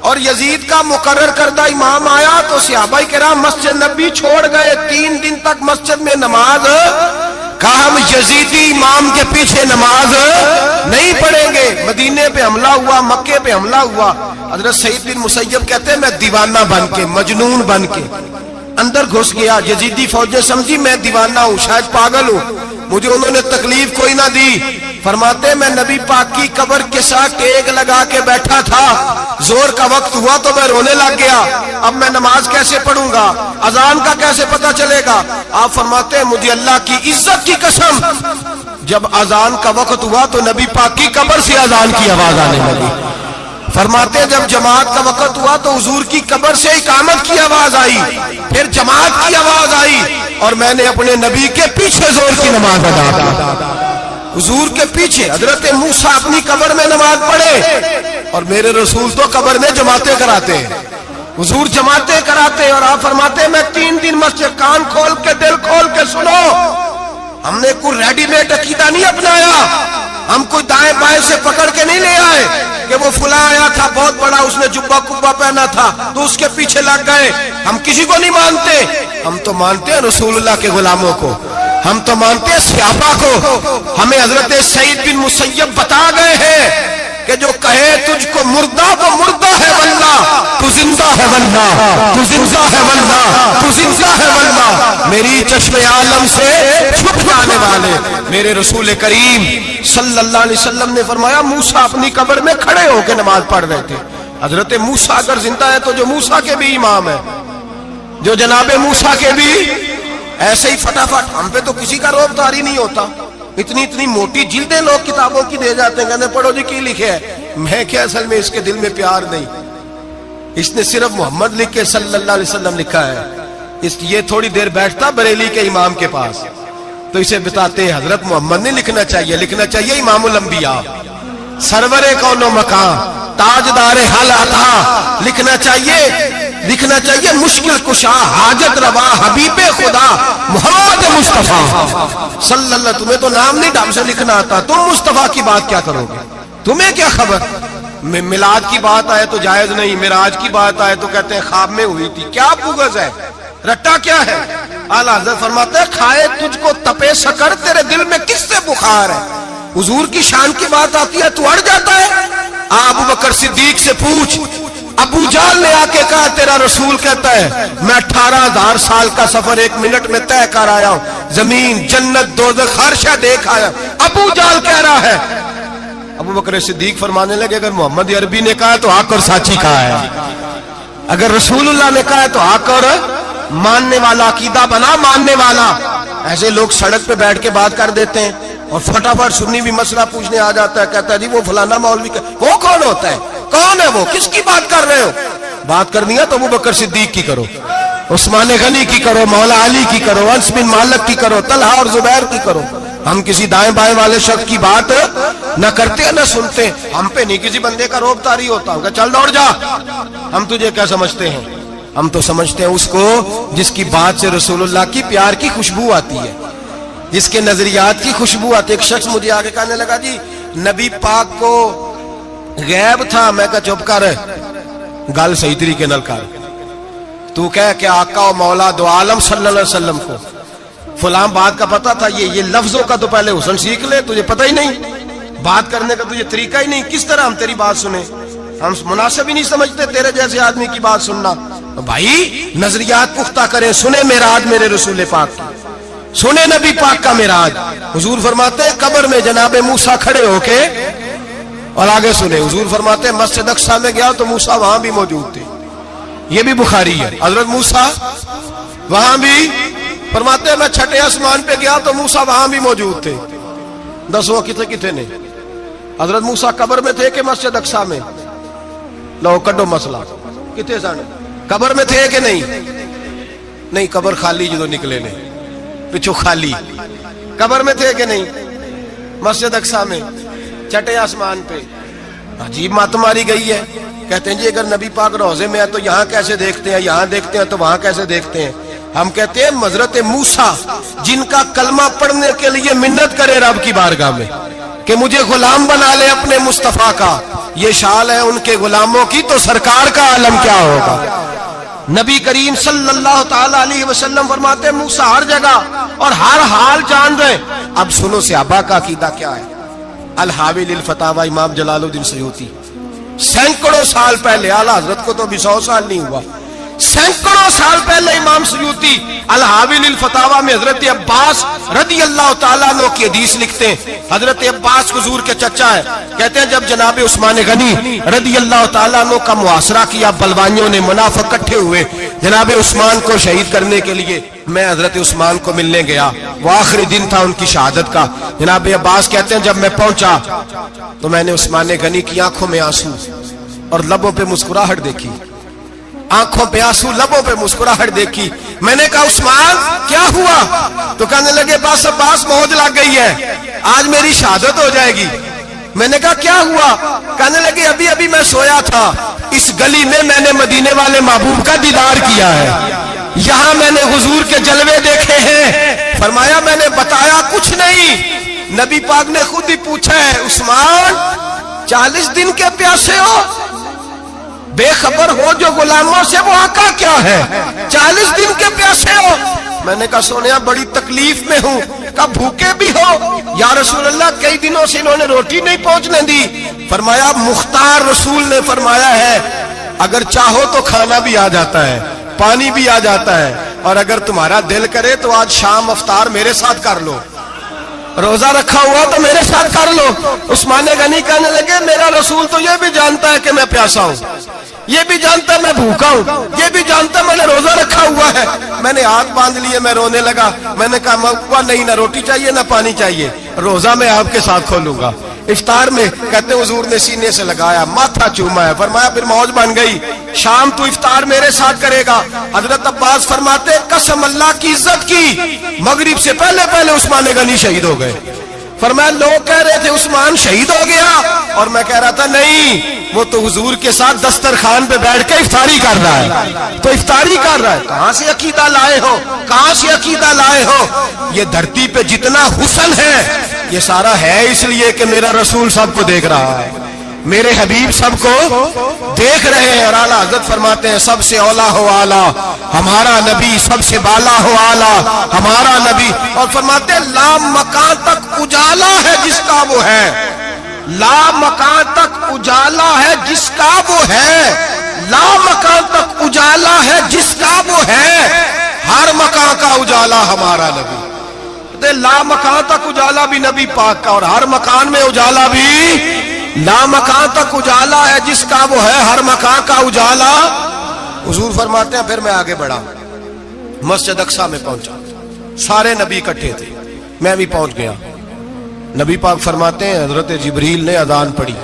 اور یزید کا مقرر کردہ امام آیا تو صحابہ کرام مسجد نبی چھوڑ گئے. 3 دن تک مسجد میں نماز کہا ہم یزیدی امام کے پیچھے نماز نہیں پڑھیں گے. مدینے پہ حملہ ہوا, مکے پہ حملہ ہوا. حضرت سعید بن مسیب کہتے ہیں میں دیوانہ بن کے, مجنون بن کے اندر گھس گیا. یزیدی فوجیں سمجھی میں دیوانہ ہوں, شاید پاگل ہوں, مجھے انہوں نے تکلیف کوئی نہ دی. فرماتے میں نبی پاک کی قبر کے ساتھ ٹیک لگا کے بیٹھا تھا, زور کا وقت ہوا تو میں رونے لگ گیا. اب میں نماز کیسے پڑھوں گا, اذان کا کیسے پتہ چلے گا. آپ فرماتے ہیں مجھے اللہ کی عزت کی قسم, جب اذان کا وقت ہوا تو نبی پاک کی قبر سے اذان کی آواز آنے لگی. فرماتے ہیں جب جماعت کا وقت ہوا تو حضور کی قبر سے اقامت کی آواز آئی, پھر جماعت کی آواز آئی, اور میں نے اپنے نبی کے پیچھے زور کی نماز ادا کی. حضور کے پیچھے حضرت موسیٰ اپنی قبر میں نماز پڑھے, اور میرے رسول تو قبر میں جماعتیں کراتے ہیں. حضور جماعتیں کراتے, اور آپ فرماتے ہیں میں 3 دن مسجد, کان کھول کے دل کھول کے سنو, ہم نے کوئی ریڈی میڈ عقیدہ نہیں اپنایا, ہم کوئی دائیں بائیں سے پکڑ کے نہیں لے آئے کہ وہ فلاں آیا تھا بہت بڑا, اس نے جبہ کبہ پہنا تھا تو اس کے پیچھے لگ گئے. ہم کسی کو نہیں مانتے, ہم تو مانتے ہیں رسول اللہ کے غلاموں کو, ہم تو مانتے ہیں صحابہ کو. ہمیں حضرت سعید بن مسیب بتا گئے ہیں کہ جو کہے تجھ کو مردہ وہ مردہ ہے واللہ, تو زندہ ہے واللہ, تو زندہ ہے واللہ, تو زندہ ہے واللہ. میری چشم عالم سے چھپ جانے والے میرے رسول کریم صلی اللہ علیہ وسلم نے فرمایا موسیٰ اپنی قبر میں کھڑے ہو کے نماز پڑھ رہے تھے. حضرت موسیٰ اگر زندہ ہے تو جو موسیٰ کے بھی امام ہے, جو جناب موسیٰ کے بھی ایسے ہی فٹافٹ. ہم پہ تو کسی کا روب طاری نہیں ہوتا, اتنی اتنی موٹی جلدیں لوگ کتابوں کی دے جاتے ہیں, کہتے ہیں پڑھو جی کی لکھے ہے. میں کیا, اصل میں اس کے دل میں پیار نہیں, اس نے صرف محمد لکھ کے صلی اللہ علیہ وسلم لکھا ہے. یہ تھوڑی دیر بیٹھتا بریلی کے امام کے پاس تو اسے بتاتے ہیں حضرت محمد نہیں لکھنا چاہیے, لکھنا چاہیے امام الانبیاء, سرور کون و مکان, تاجدار حال عطا. لکھنا چاہیے مشکل کشا, حاجت روا, حبیب خدا محمد مصطفیٰ صلی اللہ. تمہیں تو نام نہیں ڈھنگ سے لکھنا آتا, تم مصطفیٰ کی بات کیا کرو گے, تمہیں کیا خبر. میلاد کی بات آئے تو جائز نہیں, معراج کی بات آئے تو کہتے ہیں خواب میں ہوئی تھی. کیا بغض ہے, رٹا کیا ہے. اعلیٰ حضرت فرماتے ہیں کھائے تجھ کو تپے سکر, تیرے دل میں کس سے بخار ہے. حضور کی شان کی بات آتی ہے تو اڑ جاتا ہے. ابو بکر صدیق سے پوچھ, ابو جہل نے آ کے کہا تیرا رسول کہتا ہے میں 18,000 سال کا سفر 1 منٹ میں طے کر آیا ہوں, زمین جنت دوزخ ہر شے دیکھ آیا. ابو جہل کہہ رہا ہے. ابو بکر صدیق فرمانے لگے اگر محمد عربی نے کہا تو حق اور سچی کہا ہے, اگر رسول اللہ نے کہا ہے تو حق اور ماننے والا, عقیدہ بنا ماننے والا. ایسے لوگ سڑک پہ بیٹھ کے بات کر دیتے ہیں اور فٹافٹ سنی بھی مسئلہ پوچھنے آ جاتا ہے, کہتا ہے جی وہ فلانا مولوی, وہ کون ہوتا ہے, کون ہے وہ, کس کی بات کر رہے ہو. بات کرنی ہے تو ابو بکر صدیق کی کرو, عثمان غنی کی کرو, مولا علی کی کرو, انس بن مالک کی کرو, طلحہ اور زبیر کی کرو. ہم کسی دائیں بائیں والے شخص کی بات نہ کرتے نہ سنتے. ہم پہ نہیں کسی بندے کا روب طاری ہوتا, کہ چل دوڑ جا, ہم تجھے کیا سمجھتے ہیں. ہم تو سمجھتے ہیں اس کو جس کی بات سے رسول اللہ کی پیار کی خوشبو آتی ہے, جس کے نظریات کی خوشبو آتی ہے. ایک شخص مجھے آگے کہنے لگا جی نبی پاک کو غیب تھا. میں کہا چپ کر, گل صحیح طریقے نال کر. تو کہہ کہ آقا و مولا دو عالم صلی اللہ علیہ وسلم کو فلاں بات کا پتا تھا, یہ لفظوں کا تو پہلے حسن سیکھ لے, تجھے پتہ ہی نہیں, بات کرنے کا تجھے طریقہ ہی نہیں, کس طرح ہم تیری بات سنیں. ہم مناسب ہی نہیں سمجھتے تیرے جیسے آدمی کی بات سننا. بھائی نظریات پختہ کریں, سنیں معراج میرے رسول پاک کی, سنیں نبی پاک کا معراج. حضور فرماتے ہیں قبر میں جناب موسیٰ کھڑے ہو کے, اور آگے سنیں حضور فرماتے ہیں مسجد اقصی میں گیا تو موسیٰ وہاں بھی موجود تھے. یہ بھی بخاری ہے. حضرت موسیٰ وہاں بھی, فرماتے ہیں میں 6 آسمان پہ گیا تو موسیٰ وہاں بھی موجود تھے. دسو کتنے نے حضرت موسیٰ قبر میں تھے کہ مسجد اقصی میں؟ لو کڈو مسئلہ, کتنے سن قبر میں تھے کہ نہیں, قبر خالی جدو نکلے نے پچھو خالی, قبر میں تھے کہ نہیں, مسجد اقصی میں 6 آسمان پہ. عجیب مات ماری گئی ہے. کہتے ہیں جی اگر نبی پاک روضے میں ہے تو یہاں کیسے دیکھتے ہیں, یہاں دیکھتے ہیں تو وہاں کیسے دیکھتے ہیں. ہم کہتے ہیں حضرت موسیٰ جن کا کلمہ پڑھنے کے لیے منت کرے رب کی بارگاہ میں کہ مجھے غلام بنا لے اپنے مصطفیٰ کا, یہ شان ہے ان کے غلاموں کی, تو سرکار کا عالم کیا ہوگا. نبی کریم صلی اللہ تعالی علیہ وسلم فرماتے ہیں موسیٰ ہر جگہ اور ہر حال جان رہے. اب سنو صحابہ کا عقیدہ کیا ہے. الحاوی للفتاوی امام جلال الدین سیوطی سینکڑوں سال پہلے، اعلیٰ حضرت کو تو بھی 100 سال نہیں ہوا، سینکڑوں سال پہلے امام سیوطی الحاوی للفتاوی میں حضرت عباس رضی اللہ تعالیٰ عنہ کی حدیث لکھتے ہیں. حضرت عباس حضور کے چچا ہے. کہتے ہیں جب جناب عثمان غنی رضی اللہ تعالیٰ عنہ کا محاصرہ کیا، بلوانیوں نے منافق اکٹھے ہوئے جناب عثمان کو شہید کرنے کے لیے، میں حضرت عثمان کو ملنے گیا، وہ آخری دن تھا ان کی شہادت کا. جناب عباس کہتے ہیں جب میں پہنچا تو میں نے عثمان غنی کی آنکھوں میں آنسو اور لبوں پہ مسکراہٹ دیکھی، آنکھوں پہ آنسو لبوں پہ مسکراہٹ دیکھی. میں نے کہا عثمان کیا ہوا؟ تو کہنے لگے بس عباس موج لگ گئی ہے، آج میری شہادت ہو جائے گی. میں نے کہا کیا ہوا؟ کہنے لگے ابھی ابھی میں سویا تھا، اس گلی میں نے مدینے والے محبوب کا دیدار کیا ہے، یہاں میں نے حضور کے جلوے دیکھے ہیں. فرمایا میں نے بتایا کچھ نہیں. نبی پاک نے خود ہی پوچھا ہے عثمان 40 دن کے پیاسے ہو، بے خبر ہو جو غلاموں سے وہ آقا کیا ہے، 40 دن کے پیاسے ہو. میں نے کہا سونیا بڑی تکلیف میں ہوں. کہا بھوکے بھی ہو؟ یا رسول اللہ کئی دنوں سے انہوں نے روٹی نہیں پہنچنے دی. فرمایا مختار رسول نے فرمایا ہے اگر چاہو تو کھانا بھی آ جاتا ہے، پانی بھی آ جاتا ہے، اور اگر تمہارا دل کرے تو آج شام افطار میرے ساتھ کر لو، روزہ رکھا ہوا تو میرے ساتھ کر لو. عثمان غنی کہنے لگے میرا رسول تو یہ بھی جانتا ہے کہ میں پیاسا ہوں، یہ بھی جانتا ہے میں بھوکا ہوں، یہ بھی جانتا ہے میں نے روزہ رکھا ہوا ہے. میں نے ہاتھ باندھ لیے، میں رونے لگا. میں نے کہا موقع نہیں، نہ روٹی چاہیے نہ پانی چاہیے، روزہ میں آپ کے ساتھ کھولوں گا. افطار میں کہتے حضور نے سینے سے لگایا، ماتھا چوما ہے، فرمایا پھر موج بن گئی، شام تو افطار میرے ساتھ کرے گا. حضرت عباس فرماتے قسم اللہ کی عزت کی مغرب سے پہلے پہلے عثمان غنی شہید ہو گئے. فرمایا لوگ کہہ رہے تھے عثمان شہید ہو گیا، اور میں کہہ رہا تھا نہیں، وہ تو حضور کے ساتھ دسترخوان پہ بیٹھ کے افطاری کر رہا ہے، تو افطاری کر رہا ہے. کہاں سے عقیدہ لائے ہو، کہاں سے عقیدہ لائے ہو؟ یہ دھرتی پہ جتنا حسن ہے یہ سارا ہے اس لیے کہ میرا رسول سب کو دیکھ رہا ہے، میرے حبیب سب کو دیکھ رہے ہیں. اور اعلیٰ حضرت فرماتے ہیں سب سے اولا ہو اعلیٰ ہمارا نبی، سب سے بالا ہو اعلیٰ ہمارا نبی. اور فرماتے ہیں لا مکان تک اجالا ہے جس کا وہ ہے، لا مکان تک اجالا ہے جس کا وہ ہے، لا مکان تک اجالا ہے جس کا وہ ہے، ہر مکان کا اجالا ہمارا نبی. لا مکان تک اجالا بھی نبی پاک کا، اور ہر مکان میں اجالا بھی لا مکان تک اجالا ہے جس کا وہ ہے، ہر مکان کا اجالا. حضور فرماتے ہیں پھر میں آگے بڑھا، مسجد اقصی میں پہنچا، سارے نبی اکٹھے تھے، میں بھی پہنچ گیا. نبی پاک فرماتے ہیں حضرت جبریل نے اذان پڑھی.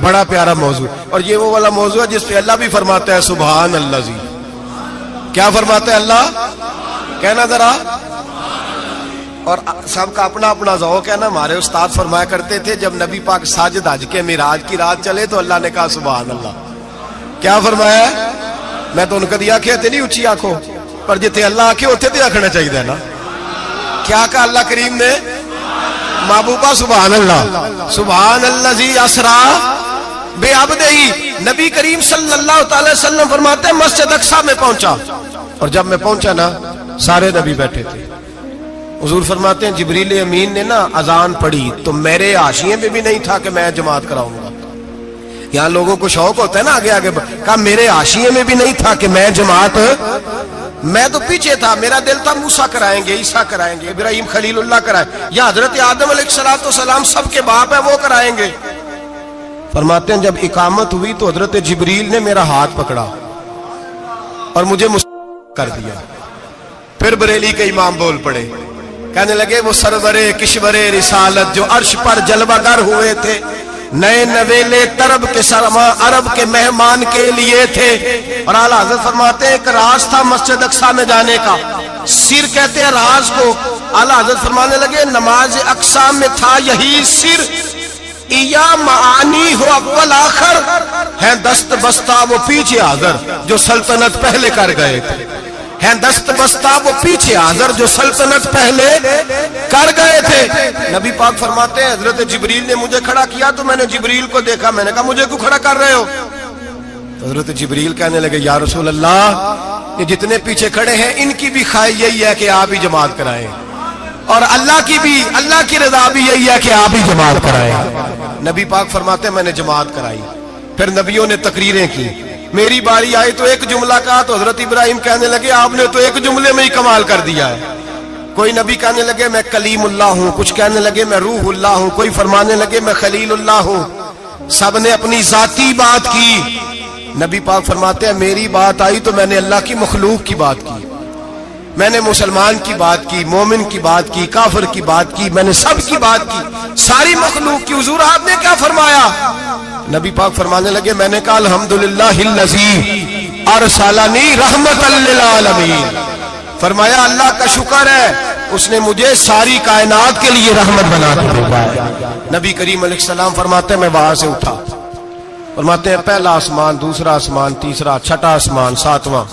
بڑا پیارا موضوع، اور یہ وہ والا موضوع ہے جس پہ اللہ بھی فرماتا ہے سبحان اللہ جی. کیا فرماتا ہے اللہ؟ کہنا ذرا. اور سب کا اپنا اپنا ذوق ہے نا. ہمارے استاد فرمایا کرتے تھے جب نبی پاک ساجد حج کے معراج کی رات چلے تو اللہ نے کہا سبحان اللہ. کیا فرمایا؟ میں تو ان کا دیا کہتے نہیں اچھی آنکھوں پر جتنے اللہ آنکھیں ہوتے تھے آنکھنا چاہیے نا. کیا کہا اللہ کریم نے؟ محبوبہ سبحان اللہ، سبحان اللہ زی اسرا بے عبدہی. نبی کریم صلی اللہ تعالی وسلم فرماتے ہیں مسجد اقصی میں پہنچا، اور جب میں پہنچا نا سارے نبی بیٹھے تھے. حضور فرماتے ہیں جبریل امین نے نا اذان پڑھی تو میرے حاشیے میں بھی نہیں تھا کہ میں جماعت کراؤں گا. یہاں لوگوں کو شوق ہوتا ہے نا آگے آگے، کہا میرے حاشیے میں بھی نہیں تھا کہ میں جماعت، میں تو پیچھے تھا. میرا دل تھا موسیٰ کرائیں گے، عیسیٰ کرائیں گے، ابراہیم خلیل اللہ کرائیں، یا حضرت آدم علیہ السلام سب کے باپ ہے وہ کرائیں گے. فرماتے ہیں جب اقامت ہوئی تو حضرت جبریل نے میرا ہاتھ پکڑا اور مجھے کر دیا. پھر بریلی کے امام بول پڑے، کہنے لگے وہ سرور کشور رسالت جو عرش پر جلوہ گر ہوئے تھے، نئے نویلے طرب کے سرما عرب کے مہمان کے لیے تھے. اور اعلیٰ حضرت فرماتے ہیں ایک راز تھا مسجد اقصی میں جانے کا، سر کہتے ہیں راز کو. اعلیٰ حضرت فرمانے لگے نماز اقصی میں تھا یہی سر، یا معانی ہو اول آخر، ہے دست بستہ وہ پیچھے حاضر جو سلطنت پہلے کر گئے تھے، ہے دست بستہ وہ پیچھے حاضر جو سلطنت پہلے کر گئے تھے. نبی پاک فرماتے ہیں حضرت جبریل نے مجھے کھڑا کیا تو میں نے جبریل کو دیکھا. میں نے کہا مجھے کیوں کھڑا کر رہے ہو؟ حضرت جبریل کہنے لگے یا رسول اللہ یہ جتنے پیچھے کھڑے ہیں ان کی بھی خواہش یہی ہے کہ آپ ہی جماعت کرائیں، اور اللہ کی رضا بھی یہی ہے کہ آپ ہی جماعت کرائیں۔ نبی پاک فرماتے ہیں میں نے جماعت کرائی، پھر نبیوں نے تقریریں کی، میری باری آئی تو ایک جملہ کہا تو حضرت ابراہیم کہنے لگے آپ نے تو ایک جملے میں ہی کمال کر دیا ہے۔ کوئی نبی کہنے لگے میں کلیم اللہ ہوں، کچھ کہنے لگے میں روح اللہ ہوں، کوئی فرمانے لگے میں خلیل اللہ ہوں، سب نے اپنی ذاتی بات کی۔ نبی پاک فرماتے ہیں میری بات آئی تو میں نے اللہ کی مخلوق کی بات کی، میں نے مسلمان کی بات کی، مومن کی بات کی، کافر کی بات کی، میں نے سب کی بات کی، ساری مخلوق کی۔ حضور آپ نے کیا فرمایا؟ نبی پاک فرمانے لگے میں نے کہا الحمدللہ الذی ارسلنی رحمۃ للعالمین، فرمایا اللہ کا شکر ہے اس نے مجھے ساری کائنات کے لیے رحمت بنا کے بھیجا ہے۔ نبی کریم علیہ السلام فرماتے ہیں میں وہاں سے اٹھا، فرماتے ہیں پہلا آسمان، دوسرا آسمان، تیسرا، چھٹا آسمان، ساتواں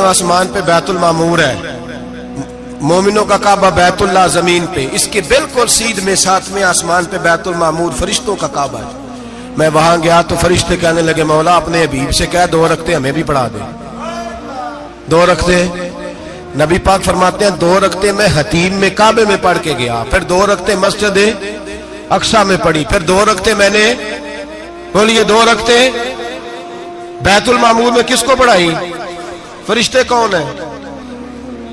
آسمان پہ بیت المعمور ہے، مومنوں کا کعبہ بیت اللہ زمین پہ، اس کے بالکل سیدھ میں ساتویں آسمان پہ بیت المعمور فرشتوں کا کعبہ ہے۔ میں وہاں گیا تو فرشتے کہنے لگے مولا اپنے حبیب سے کہہ 2 رکعتیں ہمیں بھی پڑھا دے، 2 رکعتیں۔ نبی پاک فرماتے ہیں 2 رکعتیں میں حتیم میں کعبے میں پڑھ کے گیا، پھر 2 رکعتیں مسجد اقصی میں پڑھی، پھر 2 رکعتیں میں نے بولیے 2 رکعتیں بیت المعمور میں کس کو پڑھائی؟ فرشتے کون ہیں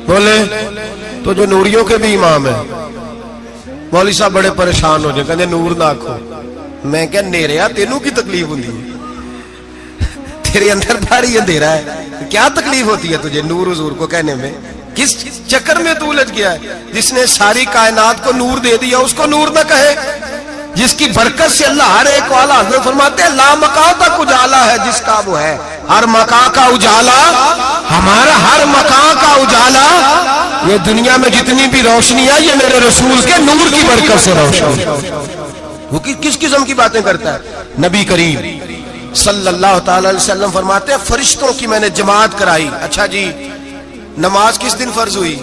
بولے؟ تو جو نوریوں کے بھی امام ہیں۔ مولوی صاحب بڑے پریشان ہو جائے، کہتے نور نہ آکھو۔ میں کہ نیریا تینوں کی تکلیف ہوتی ہے، تیرے اندر بھاری اندھیرا ہے، کیا تکلیف ہوتی ہے تجھے نور حضور کو کہنے میں؟ کس چکر میں تو الجھ گیا ہے؟ جس نے ساری کائنات کو نور دے دیا اس کو نور نہ کہے؟ جس کی برکت سے اللہ ہر ایک والا، حضرت فرماتے ہیں لا مکان تک اجالا ہے جس کا وہ ہے، ہر مکان کا اجالا ہمارا، ہر مکان کا اجالا، یہ دنیا میں جتنی بھی روشنی ہے یہ میرے رسول کے نور کی برکت سے روشنی۔ وہ کس قسم کی باتیں کرتا ہے؟ نبی کریم صلی اللہ تعالی علیہ وسلم فرماتے ہیں فرشتوں کی میں نے جماعت کرائی۔ اچھا جی نماز کس دن فرض ہوئی؟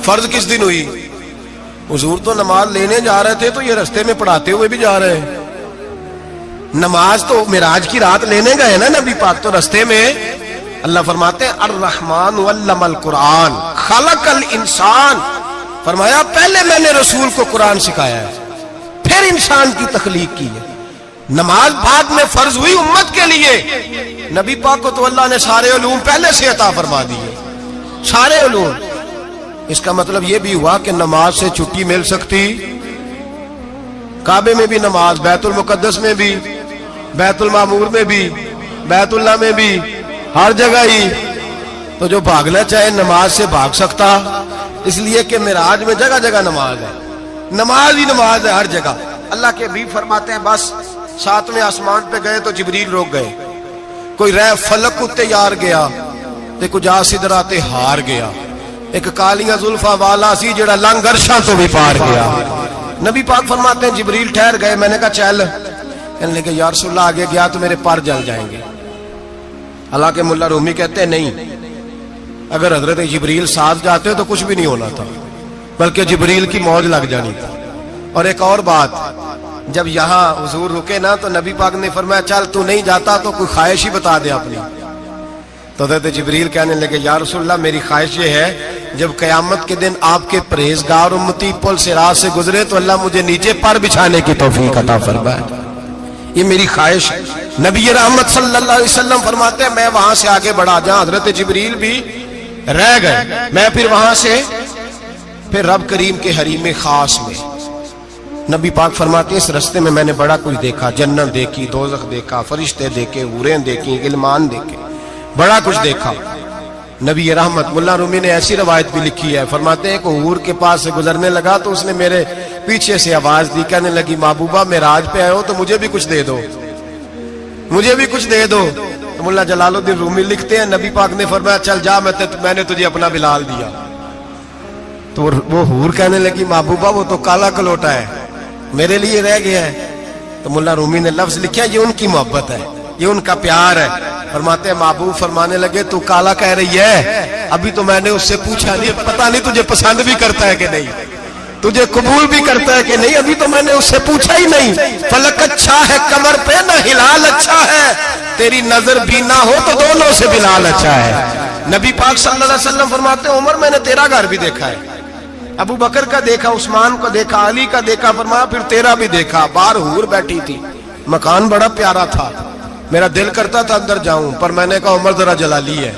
فرض کس دن ہوئی؟ حضور تو نماز لینے جا رہے تھے تو یہ رستے میں پڑھاتے ہوئے بھی جا رہے ہیں۔ نماز تو معراج کی رات لینے گئے نا نبی پاک، تو رستے میں اللہ فرماتے ہیں الرحمن علم القرآن خلق الانسان، فرمایا پہلے میں نے رسول کو قرآن سکھایا ہے پھر انسان کی تخلیق کی ہے۔ نماز بعد میں فرض ہوئی امت کے لیے، نبی پاک کو تو اللہ نے سارے علوم پہلے سے عطا فرما دیے، سارے علوم۔ اس کا مطلب یہ بھی ہوا کہ نماز سے چھٹی مل سکتی، کعبے میں بھی نماز، بیت المقدس میں بھی، بیت المعمور میں بھی، بیت اللہ میں بھی، ہر جگہ ہی۔ تو جو بھاگنا چاہے نماز سے بھاگ سکتا، اس لیے کہ معراج میں جگہ جگہ نماز ہے، نماز ہی نماز ہے ہر جگہ۔ اللہ کے حبیب فرماتے ہیں بس 7ویں آسمان پہ گئے تو جبریل روک گئے، کوئی رہ فلک کو تیار گیا تے کچھ سدرا تے ہار گیا، ایک کالیاں زلفاں والا سی جڑا لنگ عرشاں تو بھی پار گیا۔ نبی پاک فرماتے ہیں جبریل ٹھہر گئے، میں نے کہا چل، کہنے لگے یا رسول اللہ آگے گیا تو میرے پر جل جائیں گے۔ حالانکہ ملا رومی کہتے ہیں نہیں، اگر حضرت جبریل ساتھ جاتے تو کچھ بھی نہیں ہونا تھا، بلکہ جبریل کی موج لگ جانی تھی۔ اور ایک اور بات، جب یہاں حضور رکے نا تو نبی پاک نے فرمایا چل تو نہیں جاتا تو کوئی خواہش ہی بتا دے اپنی۔ تو حضرت جبریل کہنے لگے یا رسول اللہ میری خواہش یہ ہے جب قیامت کے دن آپ کے پرہیزگار امتی پل سے راہ سے گزرے تو اللہ مجھے نیچے پر بچھانے کی توفیق عطا فرمائے، یہ میری خواہش ہے۔ نبی رحمت صلی اللہ علیہ وسلم فرماتے ہیں میں وہاں سے آگے بڑھا جہاں حضرت جبریل بھی رہ گئے، میں پھر وہاں سے پھر رب کریم کے حریم خاص میں۔ نبی پاک فرماتے ہیں اس رستے میں نے بڑا کچھ دیکھا، جنت دیکھی، دوزخ دیکھا، فرشتے دیکھے، حوریں دیکھی، غلمان دیکھے، بڑا کچھ دیکھا۔ نبی رحمت ملا رومی نے ایسی روایت بھی لکھی ہے، فرماتے ہیں کہ حور کے پاس سے گزرنے لگا تو اس نے میرے پیچھے سے آواز دی، کہنے لگی محبوبہ معراج پہ آئے ہو تو مجھے بھی کچھ دے دو، مجھے بھی کچھ دے دو۔ تو ملا جلال الدین رومی لکھتے ہیں نبی پاک نے فرمایا چل جا میں نے تجھے اپنا بلال دیا۔ تو وہ حور کہنے لگی محبوبہ وہ تو کالا کلوٹا ہے، میرے لیے رہ گیا ہے۔ تو ملا رومی نے لفظ لکھا یہ ان کی محبت ہے، یہ ان کا پیار ہے۔ فرماتے ہیں محبوب فرمانے لگے تو کالا کہہ رہی ہے، ابھی تو میں نے اس سے پوچھا نہیں، پتہ نہیں تجھے پسند بھی کرتا ہے کہ نہیں، تجھے قبول بھی کرتا ہے کہ نہیں، ابھی تو میں نے اس سے پوچھا ہی نہیں۔ فلک اچھا ہے کمر پہ نہ ہلال اچھا ہے، تیری نظر بھی نہ ہو تو دونوں سے بلال اچھا ہے۔ نبی پاک صلی اللہ علیہ وسلم فرماتے ہیں عمر میں نے تیرا گھر بھی دیکھا ہے، ابو بکر کا دیکھا، عثمان کو دیکھا، علی کا دیکھا، فرمایا پھر تیرا بھی دیکھا، باہر حور بیٹھی تھی، مکان بڑا پیارا تھا، میرا دل کرتا تھا اندر جاؤں، پر میں نے کہا عمر ذرا جلالی ہے،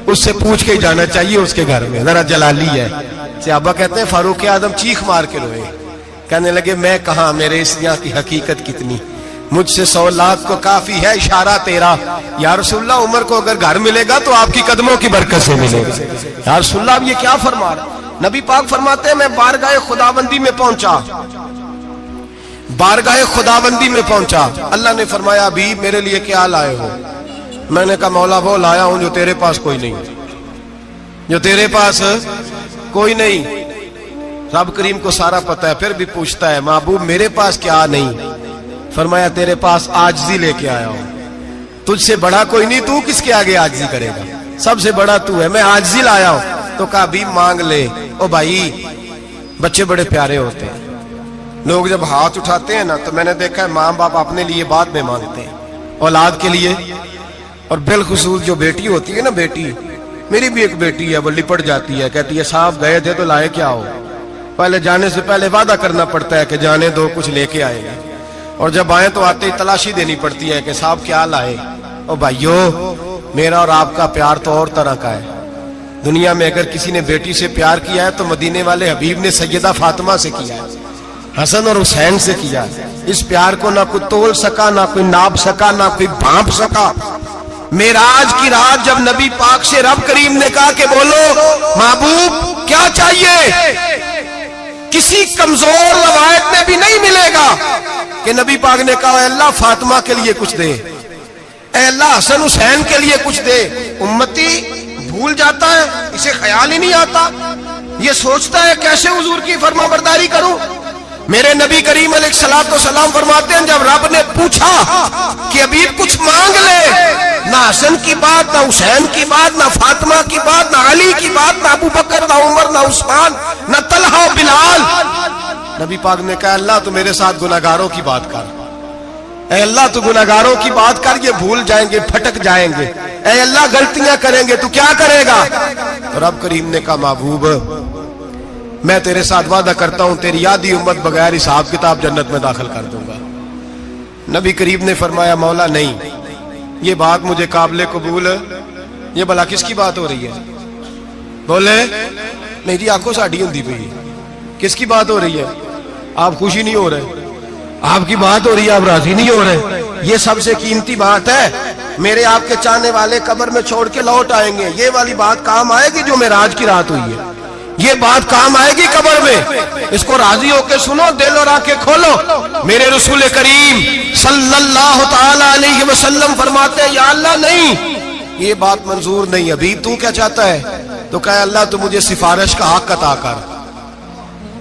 اس سے پوچھ کے ہی جانا چاہیے اس کے گھر میں، ذرا جلالی ہے۔ صحابہ کہتے ہیں فاروق اعظم چیخ مار کے روئے، کہنے لگے میں کہاں، میرے اس یہاں کی حقیقت کتنی، مجھ سے 100 لاکھ کو کافی ہے اشارہ تیرا۔ یا رسول اللہ عمر کو اگر گھر ملے گا تو آپ کی قدموں کی برکت سے ملے گا۔ یا رسول اللہ اب یہ کیا فرما رہا؟ نبی پاک فرماتے ہیں میں بارگاہ خداوندی میں پہنچا، بارگاہ خداوندی میں پہنچا، اللہ نے فرمایا ابھی میرے لیے کیا لائے ہو؟ میں نے کہا مولا وہ لایا ہوں جو تیرے پاس کوئی نہیں، جو تیرے پاس کوئی نہیں۔ رب کریم کو سارا پتہ ہے، پھر بھی پوچھتا ہے محبوب میرے پاس کیا نہیں؟ فرمایا تیرے پاس عاجزی لے کے آیا ہوں، تجھ سے بڑا کوئی نہیں، تو کس کے آگے عاجزی کرے گا، سب سے بڑا تو ہے، میں عاجزی لایا ہوں۔ تو کہا بھی مانگ لے۔ او بھائی بچے بڑے پیارے ہوتے ہیں، لوگ جب ہاتھ اٹھاتے ہیں نا تو میں نے دیکھا ہے ماں باپ اپنے لیے بعد میں مانگتے ہیں، اولاد کے لیے، اور بالخصوص جو بیٹی ہوتی ہے نا، بیٹی میری بھی ایک بیٹی ہے، وہ لپٹ جاتی ہے، کہتی ہے صاحب گئے تھے تو لائے کیا ہو؟ پہلے جانے سے پہلے وعدہ کرنا پڑتا ہے کہ جانے دو کچھ لے کے آئے گا، اور جب آئے تو آتے ہی تلاشی دینی پڑتی ہے کہ صاحب کیا لائے۔ او بھائیو میرا اور آپ کا پیار تو اور طرح کا ہے، دنیا میں اگر کسی نے بیٹی سے پیار کیا ہے تو مدینے والے حبیب نے سیدہ فاطمہ سے کیا ہے، حسن اور حسین سے کیا ہے۔ اس پیار کو نہ کوئی تول سکا، نہ کوئی ناپ سکا، نہ کوئی بھانپ سکا۔ معراج کی رات جب نبی پاک سے رب کریم نے کہا کہ بولو محبوب کیا چاہیے، کسی کمزور روایت میں بھی نہیں ملے گا کہ نبی پاک نے کہا اے اللہ فاطمہ کے لیے کچھ دے، اے اللہ حسن حسین کے لیے کچھ دے۔ امتی بھول جاتا ہے، اسے خیال ہی نہیں آتا، یہ سوچتا ہے کیسے حضور کی فرما برداری کروں۔ میرے نبی کریم علیہ الصلوۃ والسلام فرماتے ہیں جب رب نے پوچھا کہ ابھی کچھ مانگ لے، نہ حسن کی بات، نہ حسین کی بات، نہ فاطمہ کی بات، نہ علی کی بات، نہ ابو بکر، نہ عمر، نہ عثمان، نہ طلحہ و بلال۔ نبی پاک نے کہا اللہ تو میرے ساتھ گناہگاروں کی بات کر، اے اللہ تو گناہگاروں کی بات کر، یہ بھول جائیں گے، پھٹک جائیں گے، اے اللہ غلطیاں کریں گے تو کیا کرے گا؟ رب کریم نے کہا محبوب میں تیرے ساتھ وعدہ کرتا ہوں تیری آدھی امت بغیر حساب کتاب جنت میں داخل کر دوں گا۔ نبی کریم نے فرمایا مولا نہیں، یہ بات مجھے قابل قبول، یہ بھلا کس کی بات ہو رہی ہے؟ بولے نہیں جی آنکھوں ساڑھی ہوندی پئی، کس کی بات ہو رہی ہے؟ آپ خوشی نہیں ہو رہے، آپ کی بات ہو رہی ہے، آپ راضی نہیں ہو رہے۔ یہ سب سے قیمتی بات ہے، میرے آپ کے چاہنے والے قبر میں چھوڑ کے لوٹ آئیں گے، یہ والی بات کام آئے گی جو معراج کی رات ہوئی ہے، یہ بات کام آئے گی قبر میں، اس کو راضی ہو کے سنو، دل اور آنکھیں کھولو۔ میرے رسول کریم صلی اللہ تعالی علیہ وسلم فرماتے ہیں یا اللہ نہیں، یہ بات منظور نہیں، ابھی تو کیا چاہتا ہے؟ تو کہا اللہ تو مجھے سفارش کا حق عطا کر،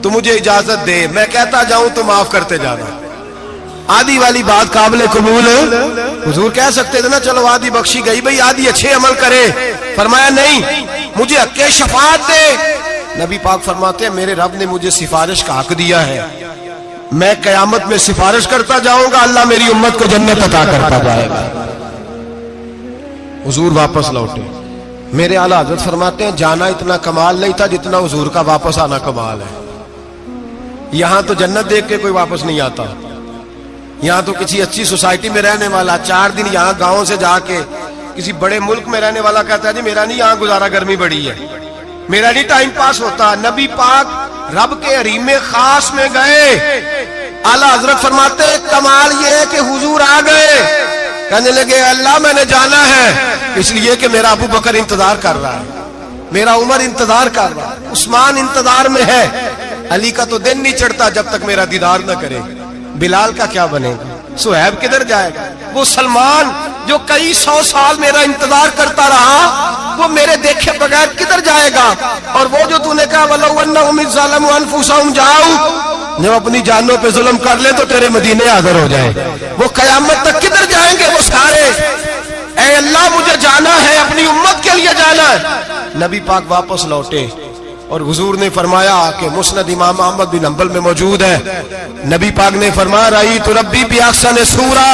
تو مجھے اجازت دے، میں کہتا جاؤں تو معاف کرتے جانا۔ آدھی والی بات قابل قبول، حضور کہہ سکتے تھے نا چلو آدھی بخشی گئی بھئی آدھی اچھے عمل کرے، فرمایا نہیں مجھے حق شفاعت دے۔ نبی پاک فرماتے ہیں میرے رب نے مجھے سفارش کا حق دیا ہے، میں قیامت میں سفارش کرتا جاؤں گا، اللہ میری امت کو جنت عطا کرتا جائے گا۔ حضور واپس لوٹے، میرے اعلیٰ حضرت فرماتے ہیں جانا اتنا کمال نہیں تھا جتنا حضور کا واپس آنا کمال ہے۔ یہاں تو جنت دیکھ کے کوئی واپس نہیں آتا، یہاں تو کسی اچھی سوسائٹی میں رہنے والا 4 دن یہاں گاؤں سے جا کے کسی بڑے ملک میں رہنے والا کہتا ہے جی میرا نہیں یہاں گزارا، گرمی بڑی ہے، میرا نہیں ٹائم پاس ہوتا۔ نبی پاک رب کے حریم خاص میں گئے، اعلیٰ حضرت فرماتے ہیں کمال یہ ہے کہ حضور آ گئے، کہنے لگے اللہ میں نے جانا ہے، اس لیے کہ میرا ابو بکر انتظار کر رہا ہے، میرا عمر انتظار کر رہا ہے، عثمان انتظار میں ہے، علی کا تو دن نہیں چڑھتا جب تک میرا دیدار نہ کرے، بلال کا کیا بنے گا، صہیب کدھر جائے گا، وہ سلمان جو کئی 100 سال میرا انتظار کرتا رہا وہ میرے دیکھے بغیر کدھر جائے گا، اور وہ جو تو نے کہا وَلَوْ أَنَّهُمْ إِذْ ظَلَمُوا أَنفُسَهُمْ جَاءُوا، جب اپنی جانوں پہ ظلم کر لے تو تیرے مدینے حاضر ہو جائیں، وہ قیامت تک کدھر جائیں گے وہ سارے؟ اے اللہ مجھے جانا ہے، اپنی امت کے لیے جانا ہے۔ نبی پاک واپس لوٹے اور حضور نے فرمایا کہ مسند امام احمد بن حنبل میں موجود ہے، نبی پاک نے فرمایا رأیت ربی بأحسن صورہ،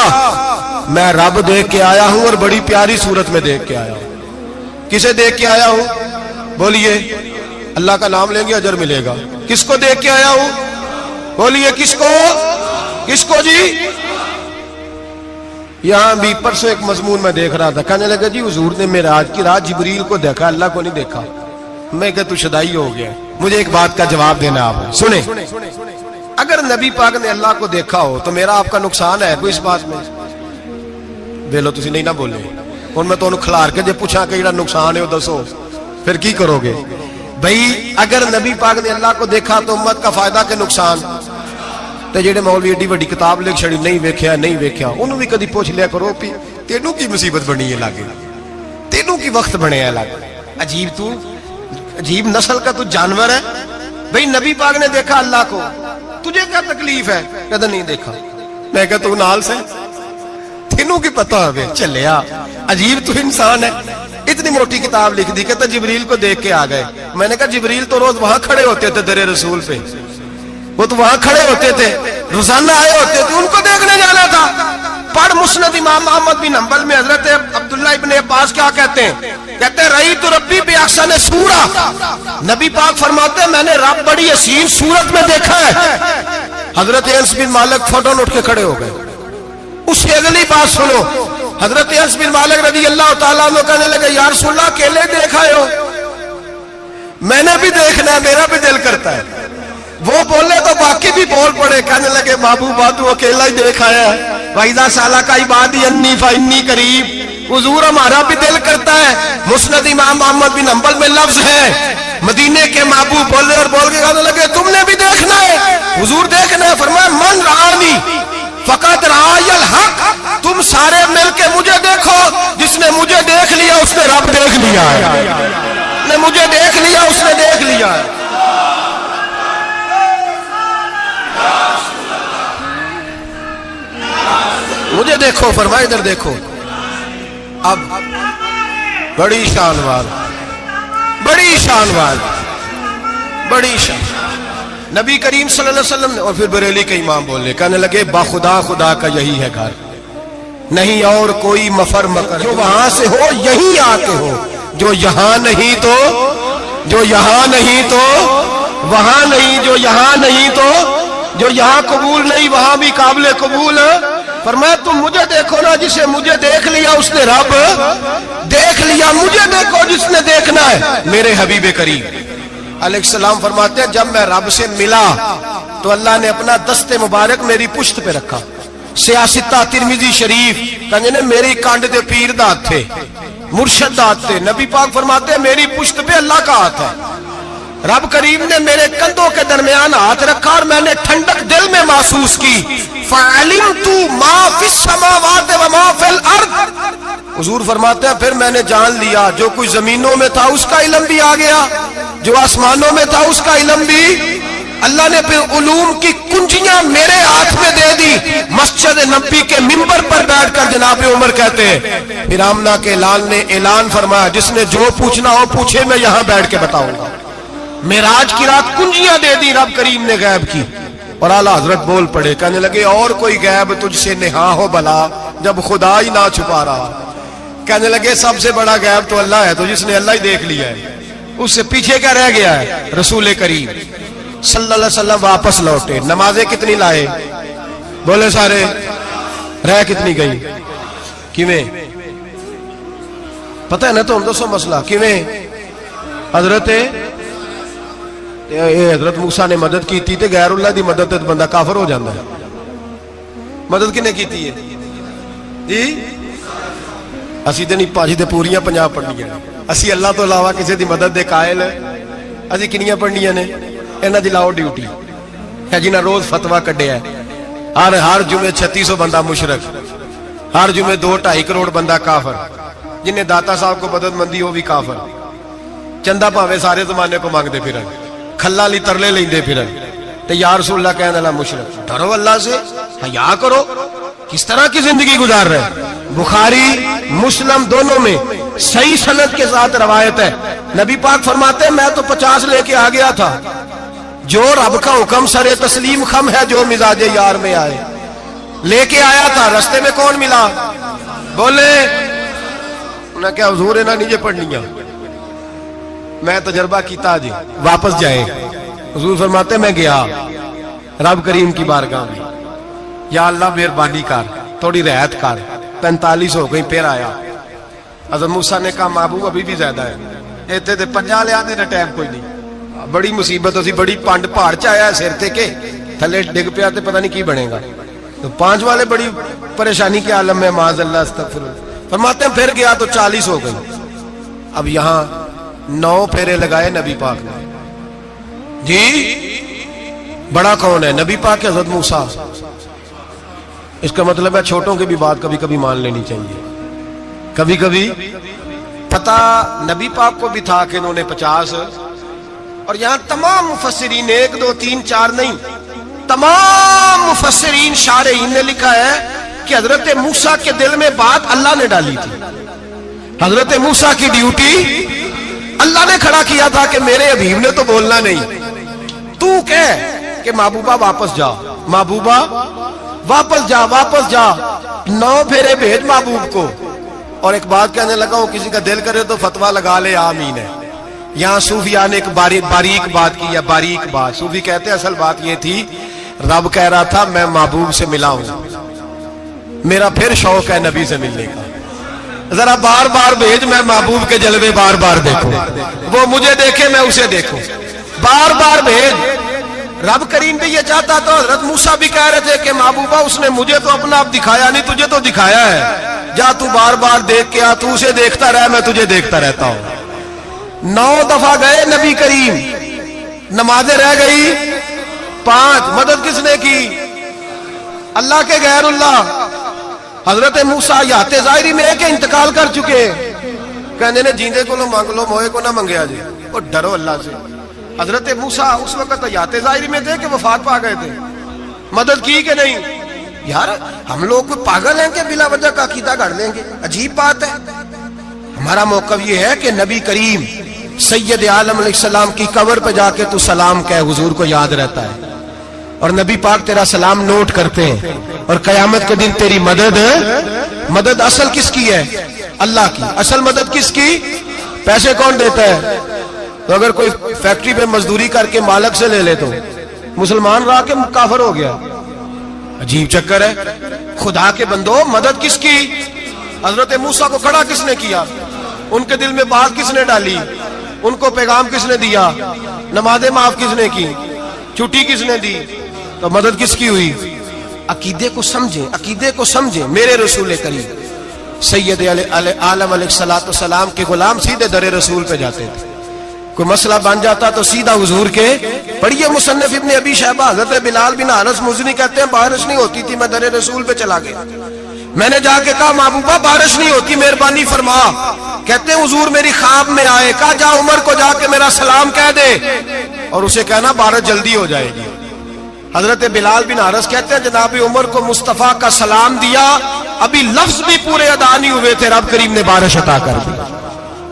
میں رب دیکھ کے آیا ہوں اور بڑی پیاری صورت میں دیکھ کے آیا ہوں. کسے دیکھ کے آیا ہوں؟ بولیے. اللہ کا نام لیں گے اجر ملے گا. کس کو دیکھ کے آیا ہوں؟ بولیے کس کو؟ کس کو جی؟ یہاں بھی پرسوں ایک مضمون میں دیکھ رہا تھا, کہنے لگا جی حضور نے معراج کی رات جبریل کو دیکھا, اللہ کو نہیں دیکھا. میں کہ تو شدائی ہو گیا. مجھے ایک بات کا جواب دینا آپ سنیں. اگر نبی پاک نے اللہ کو دیکھا ہو تو میرا آپ کا نقصان ہے کوئی اس بات میں؟ ویلو تسی نہیں نہ بولے ہن میں تانوں کھلار کے جے پوچھاں کہ جڑا نقصان ہے وہ دسو پھر کی کرو گے؟ بھئی اگر نبی پاک نے اللہ کو دیکھا تو امت کا فائدہ کہ نقصان؟ تے جڑے مولوی ایڈی وڈی کتاب لکھ چھڑی نہیں ویکھیا نہیں ویکھیا انہوں بھی کدی پوچھ لیا کرو پی تینوں کی مصیبت بنی ہے لاگے, تینوں کی وقت بنے ہے لاگے. عجیب تو عجیب نسل کا تو جانور ہے. بھئی نبی پاک نے دیکھا اللہ کو, تجھے کیا تکلیف ہے؟ کہتا نہیں دیکھا. میں کہتا تو نال سے تینوں کی پتہ ہوئے چلیا. عجیب تو انسان ہے. اتنی موٹی کتاب لکھ دی, کہتا جبریل کو دیکھ کے آ گئے. میں نے کہا جبریل تو روز وہاں کھڑے ہوتے تھے در رسول پہ, وہ تو وہاں کھڑے ہوتے تھے روزانہ آئے ہوتے تھے, ان کو دیکھنے جانا تھا. پڑھ مسند امام احمد بن حنبل میں حضرت عبداللہ ابن عباس کیا کہتے ہیں؟ کہتے ہیں رأیت ربی بأحسن صورہ. نبی پاک فرماتے ہیں میں نے رب بڑی حسین صورت میں دیکھا ہے. حضرت انس بن مالک فوراً اٹھ کے کھڑے ہو گئے. اس سے اگلی بات سنو, حضرت انس بن مالک رضی اللہ تعالیٰ عنہ کہنے لگے یا رسول اللہ اکیلے دیکھا ہو؟ میں نے بھی دیکھنا ہے, میرا بھی دل کرتا ہے. وہ بولے تو باقی بھی بول پڑے, کہنے لگے بابو باتو اکیلا ہی دیکھ آیا ہے. وَإِذَا سَأَلَكَ عِبَادِي عَنِّي فَإِنِّي قَرِيبٌ. حضور ہمارا بھی دل کرتا ہے. مسند امام احمد بن حنبل میں لفظ ہے مدینے کے محبوب بولے اور بول کے کہنے لگے تم نے بھی دیکھنا ہے؟ حضور دیکھنا ہے. فرمایا من رآنی فقط رآی الحق. تم سارے مل کے مجھے دیکھو, جس نے مجھے دیکھ لیا اس نے رب دیکھ لیا ہے. نے مجھے دیکھ لیا اس نے دیکھ لیا ہے. مجھے دیکھو, فرمائے ادھر دیکھو. اب بڑی شان وال, بڑی شان وال, بڑی شان. نبی کریم صلی اللہ علیہ وسلم نے, اور پھر بریلی کے امام بولے, کہنے لگے باخدا خدا کا یہی ہے گھر, نہیں اور کوئی مفر مکر. جو وہاں سے ہو یہیں آتے ہو, جو یہاں نہیں تو, جو یہاں نہیں تو وہاں نہیں, جو یہاں نہیں تو, جو یہاں قبول نہیں وہاں بھی قابل قبول. فرمایا تم مجھے دیکھو نا, جسے مجھے دیکھ لیا اس نے رب دیکھ لیا. مجھے دیکھو جس نے دیکھنا ہے میرے حبیب کریم علیہ السلام. فرماتے ہیں جب میں رب سے ملا تو اللہ نے اپنا دست مبارک میری پشت پہ رکھا. سیاستہ ترمذی شریف کہنے میری کانڈ دے پیر دا ہاتھ تھے, مرشد دا ہاتھ تھے. نبی پاک فرماتے ہیں میری پشت پہ اللہ کا ہاتھ ہے. رب کریم نے میرے کندھوں کے درمیان ہاتھ رکھا اور میں نے ٹھنڈک دل میں محسوس کی. فَعَلِمْتُ مَا فِي السَّمَاوَاتِ وَمَا فِي الْأَرْضِ. حضور فرماتے ہیں پھر میں نے جان لیا جو کچھ زمینوں میں تھا اس کا علم بھی آ گیا, جو آسمانوں میں تھا اس کا علم بھی. اللہ نے پھر علوم کی کنجیاں میرے ہاتھ میں دے دی. مسجد نبی کے منبر پر بیٹھ کر جناب عمر کہتے ہیں پھر آمنہ کے لال نے اعلان فرمایا جس نے جو پوچھنا ہو پوچھے, میں یہاں بیٹھ کے بتاؤں گا. معراج کی رات کنجیاں دے دی رب کریم نے غیب کی. اور اعلیٰ حضرت بول پڑے, کہنے لگے اور کوئی غیب تجھ سے نہا ہو بھلا جب خدا ہی نہ چھپا رہا. کہنے لگے سب سے بڑا غیب تو اللہ ہے, تو جس نے اللہ ہی دیکھ لیا ہے اس سے پیچھے کیا رہ گیا ہے؟ رسول کریم صلی اللہ علیہ وسلم واپس لوٹے. نمازیں کتنی لائے؟ بولے سارے. رہ کتنی گئی؟ کیویں پتہ ہے نا تو ہم دوسو مسئلہ کیویں. حضرت موسیٰ نے مدد کی تھی تے غیر اللہ دی مدد تے بندہ کافر ہو جاندہ ہے. مدد کنے کی تھی ہے جی؟ اسی تے نہیں پاجی تے پوریاں 50 پڑھنیاں. اسی اللہ تو علاوہ کسی دی مدد دے قائل اسی کنیاں پڑھنیاں نے. انہاں دی لاؤ ڈیوٹی ہے جنہاں روز فتویٰ کڈیا ہے. ہر جمعے 3600 بندہ مشرک, ہر جمعے 2-2.5 کروڑ بندہ کافر. جنہیں داتا صاحب کو مدد مندی ہو بھی کافر. چندہ پاوے سارے زمانے کو مانگ دے پھر, کھلا لی ترلے لیں دے پھر. تو یا رسول اللہ کہنے اللہ مشرک. ڈرو اللہ سے, حیا کرو. کس طرح کی زندگی گزار رہے؟ بخاری مسلم دونوں میں صحیح سند کے ساتھ روایت ہے. نبی پاک فرماتے ہیں میں تو 50 لے کے آ گیا تھا. جو رب کا حکم سر تسلیم خم ہے جو مزاج یار میں آئے. لے کے آیا تھا، رستے میں کون ملا؟ بولے انہیں کیا حضور ہے نا نیچے پڑھنیاں، میں تجربہ کیتا جی واپس جائے۔ حضور فرماتے میں گیا رب کریم کی بارگاہ میں، یا اللہ مہربانی کر تھوڑی رعایت کر، 45 ہو گئی، پھر آیا۔ حضرت موسیٰ نے کہا محبوب ابھی بھی زیادہ ہے، ایتھے تے 50 لے آنے نے ٹائم کوئی نہیں، بڑی مصیبت ہوتی، بڑی پانڈ پہاڑ چایا سر تے کے تھلے ڈگ پیا تے پتہ نہیں کی بنے گا، تو 5 والے بڑی پریشانی کے عالم میں، معاذ اللہ استغفر اللہ۔ فرماتے ہیں پھر گیا تو 40 ہو گئی۔ اب یہاں 9 پھیرے لگائے نبی پاک نے، جی بڑا کون ہے؟ نبی پاک کے حضرت موسیٰ۔ اس کا مطلب ہے چھوٹوں کی بھی بات کبھی کبھی مان لینی چاہیے، کبھی کبھی پتہ نبی پاک کو بھی تھا کہ انہوں نے 50، اور یہاں تمام مفسرین 1 2 3 4 نہیں، تمام مفسرین شارحین نے لکھا ہے کہ حضرت موسیٰ کے دل میں بات اللہ نے ڈالی تھی، حضرت موسیٰ کی ڈیوٹی اللہ نے کھڑا کیا تھا کہ میرے حبیب نے تو بولنا نہیں، تو کہہ کہ محبوبہ واپس جا، محبوبہ واپس جا، واپس جا، 9 پھیرے بھیج محبوب کو۔ اور ایک بات کہنے لگا ہوں، کسی کا دل کرے تو فتویٰ لگا لے، آمین ہے۔ یہاں صوفیاء نے ایک باریک بات کی ہے، باریک بات۔ صوفی کہتے ہیں اصل بات یہ تھی، رب کہہ رہا تھا میں محبوب سے ملا ہوں، میرا پھر شوق ہے نبی سے ملنے کا، ذرا بار بار بھیج، میں محبوب کے جلوے بار بار دیکھوں، وہ مجھے دیکھے میں اسے دیکھوں، بار بار بھیج۔ رب کریم بھی یہ چاہتا تو حضرت موسیٰ بھی کہہ رہے تھے کہ محبوبہ اس نے مجھے تو اپنا آپ دکھایا نہیں، تجھے تو دکھایا ہے، جا تو بار بار دیکھ کے آ، تو اسے دیکھتا رہ، میں تجھے دیکھتا رہتا ہوں۔ 9 دفعہ گئے نبی کریم، نمازیں رہ گئی 5، مدد کس نے کی؟ اللہ کے غیر اللہ۔ حضرت موسیٰ یات ظاہری میں کہ انتقال کر چکے، کہنے نے جیندے کو لو مانگ لو، موئے کو نہ منگیا جی، اور ڈرو اللہ سے۔ حضرت موسیٰ اس وقت یات ظاہری میں تھے کہ وفات پا گئے تھے، مدد کی کہ نہیں؟ یار ہم لوگ کوئی پاگل ہیں کہ بلا وجہ کا عقیدہ گھڑ لیں گے؟ عجیب بات ہے۔ ہمارا موقف یہ ہے کہ نبی کریم سید عالم علیہ السلام کی قبر پہ جا کے تو سلام کہے، حضور کو یاد رہتا ہے، اور نبی پاک تیرا سلام نوٹ کرتے ہیں، اور قیامت کے دن تیری مدد اصل کس کی ہے؟ اللہ کی۔ اصل مدد کس کی؟ پیسے کون دیتا ہے؟ تو اگر کوئی فیکٹری پہ مزدوری کر کے مالک سے لے لے تو مسلمان رہا کے کافر ہو گیا، عجیب چکر ہے۔ خدا کے بندو مدد کس کی؟ حضرت موسیٰ کو کھڑا کس نے کیا؟ ان کے دل میں بات کس نے ڈالی؟ ان کو پیغام کس نے دیا؟ نمازیں معاف کس نے کی؟ چھٹی کس نے دی؟ تو مدد کس کی ہوئی؟ عقیدے کو سمجھیں، عقیدے کو سمجھیں۔ میرے رسول کریم سید عالم علیہ السلام کے غلام سیدھے در رسول پہ جاتے تھے، کوئی مسئلہ بن جاتا تو سیدھا حضور کے۔ پڑھیے مصنف ابن ابی شیبہ، حضرت بلال بن انس مزنی کہتے ہیں بارش نہیں ہوتی تھی، میں در رسول پہ چلا گیا، میں نے جا کے کہا محبوبہ بارش نہیں ہوتی، مہربانی فرما۔ کہتے ہیں حضور میری خواب میں آئے، کہا جا عمر کو جا کے میرا سلام کہہ دے، اور اسے کہنا بارش جلدی ہو جائے گی۔ حضرت بلال بن حارث کہتے ہیں جناب عمر کو مصطفیٰ کا سلام دیا، ابھی لفظ بھی پورے ادا نہیں ہوئے تھے، رب کریم نے بارش عطا کر دی۔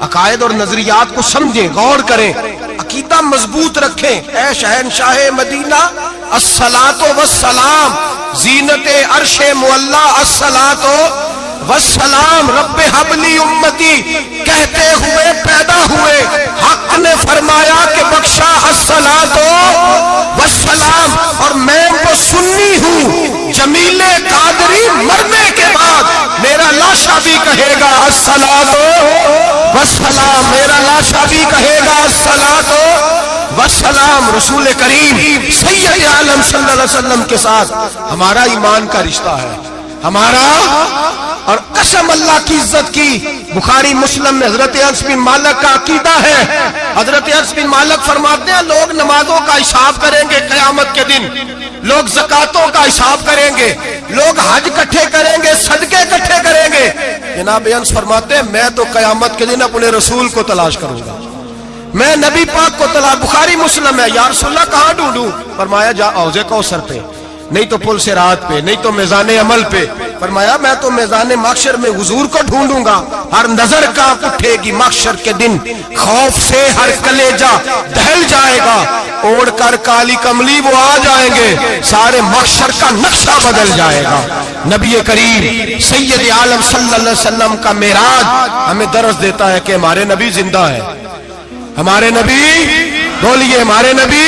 عقائد اور نظریات کو سمجھیں، غور کریں، عقیدہ مضبوط رکھیں۔ اے شہنشاہ مدینہ الصلاۃ والسلام، زینت عرش معلی الصلاۃ والسلام، رب حبلی امتی کہتے ہوئے پیدا ہوئے، حق نے فرمایا کہ بخشا الصلاۃ والسلام، اور میں وہ سنی ہوں جمیل قادری مرنے کے بعد میرا لاشا بھی کہے گا الصلاۃ والسلام، میرا لاشا بھی کہے گا الصلاۃ والسلام۔ رسول کریم سید عالم صلی اللہ علیہ وسلم کے ساتھ ہمارا ایمان کا رشتہ ہے، ہمارا، اور قسم اللہ کی عزت کی، بخاری مسلم میں حضرت انس بن مالک کا عقیدہ ہے۔ حضرت انس بن مالک فرماتے ہیں لوگ نمازوں کا حساب کریں گے قیامت کے دن، لوگ زکاتوں کا حساب کریں گے، لوگ حج اکٹھے کریں گے، صدقے اکٹھے کریں گے۔ جناب انس فرماتے ہیں میں تو قیامت کے دن اپنے رسول کو تلاش کروں گا، میں نبی پاک کو تلاش۔ بخاری مسلم ہے، یا رسول اللہ کہاں ڈھونڈوں؟ فرمایا جا حوض کوثر پہ، نہیں تو پل صراط پہ، نہیں تو میزان عمل پہ۔ فرمایا میں تو میزان محشر میں حضور کو ڈھونڈوں گا، ہر نظر کانپ اٹھے گی محشر کے دن، خوف سے ہر کلیجہ دہل جائے گا، اوڑھ کر کالی کملی وہ آ جائیں گے، سارے محشر کا نقشہ بدل جائے گا۔ نبی کریم سید عالم صلی اللہ علیہ وسلم کا معراج ہمیں درس دیتا ہے کہ ہمارے نبی زندہ ہے، ہمارے نبی، بولیے ہمارے نبی۔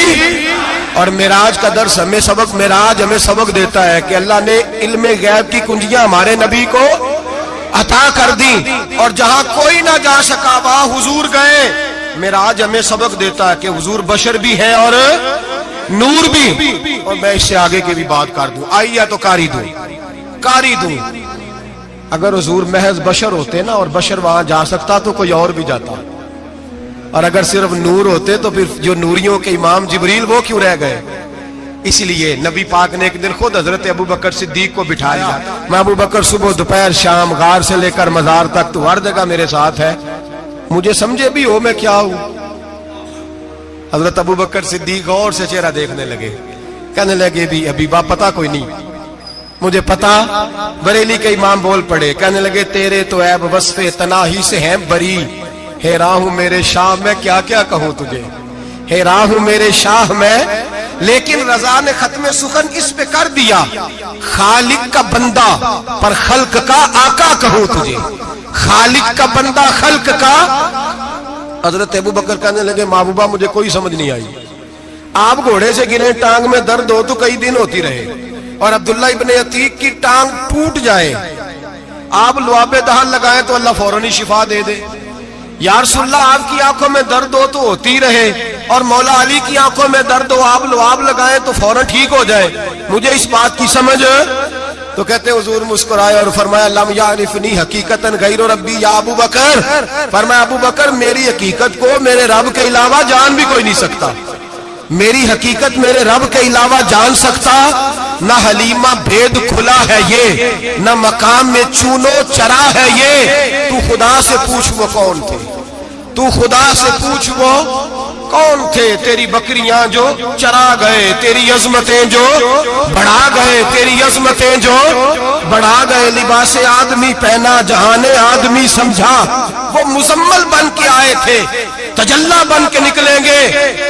اور معراج کا درس ہمیں سبق، معراج ہمیں سبق دیتا ہے کہ اللہ نے علم غیب کی کنجیاں ہمارے نبی کو عطا کر دی، اور جہاں کوئی نہ جا سکا وہاں حضور گئے۔ معراج ہمیں سبق دیتا ہے کہ حضور بشر بھی ہے اور نور بھی۔ اور میں اس سے آگے کی بھی بات کر دوں، آئیے تو کاری دوں۔ اگر حضور محض بشر ہوتے نا اور بشر وہاں جا سکتا تو کوئی اور بھی جاتا، اور اگر صرف نور ہوتے تو پھر جو نوریوں کے امام جبریل وہ کیوں رہ گئے؟ اس لیے نبی پاک نے ایک دن خود حضرت ابو بکر صدیق کو بٹھایا۔ میں ابو بکر صبح دوپہر شام غار سے لے کر مزار تک تو ہر جگہ میرے ساتھ ہے، مجھے سمجھے بھی ہو میں کیا ہوں۔ حضرت ابو بکر صدیق غور سے چہرہ دیکھنے لگے، کہنے لگے بھی حبیبہ پتہ کوئی نہیں، مجھے پتا۔ بریلی کے امام بول پڑے، کہنے لگے تیرے تو عیب وصف تناہی سے ہیں بری، حیران ہوں میرے شاہ میں کیا کیا کہوں تجھے، حیران ہوں میرے شاہ میں۔ لیکن رضا نے ختم سخن اس پہ کر دیا، خالق کا بندہ پر خلق کا آقا کہوں تجھے، خالق کا بندہ خلق کا۔ حضرت ابو بکر کہنے لگے محبوبہ مجھے کوئی سمجھ نہیں آئی، آپ گھوڑے سے گرے ٹانگ میں درد ہو تو کئی دن ہوتی رہے، اور عبداللہ ابن عتیق کی ٹانگ ٹوٹ جائے، آپ لعاب دہن لگائیں تو اللہ فوراً ہی شفا دے دے۔ یا رسول اللہ آپ کی آنکھوں میں درد ہو تو ہوتی رہے، اور مولا علی کی آنکھوں میں درد ہو آپ لعاب لگائیں تو فوراً ٹھیک ہو جائے، مجھے اس بات کی سمجھ۔ تو کہتے حضور مسکرائے اور فرمایا لم یعرفنی حقیقتاً غیر ربی یا ابو بکر، فرمایا ابو بکر میری حقیقت کو میرے رب کے علاوہ جان بھی کوئی نہیں سکتا، میری حقیقت میرے رب کے علاوہ جان سکتا نہ حلیمہ بھید کھلا ہے یہ، نہ مقام میں چونو چرا ہے یہ۔ تو خدا سے پوچھ وہ کون تھے، تو خدا سے پوچھ وہ کون تھے، تیری بکریاں جو چرا گئے، تیری عظمتیں جو بڑھا گئے، تیری عظمتیں جو بڑھا گئے۔ لباس آدمی پہنا جہان آدمی سمجھا، وہ مزمل بن کے آئے تھے تجلا بن کے نکلیں گے۔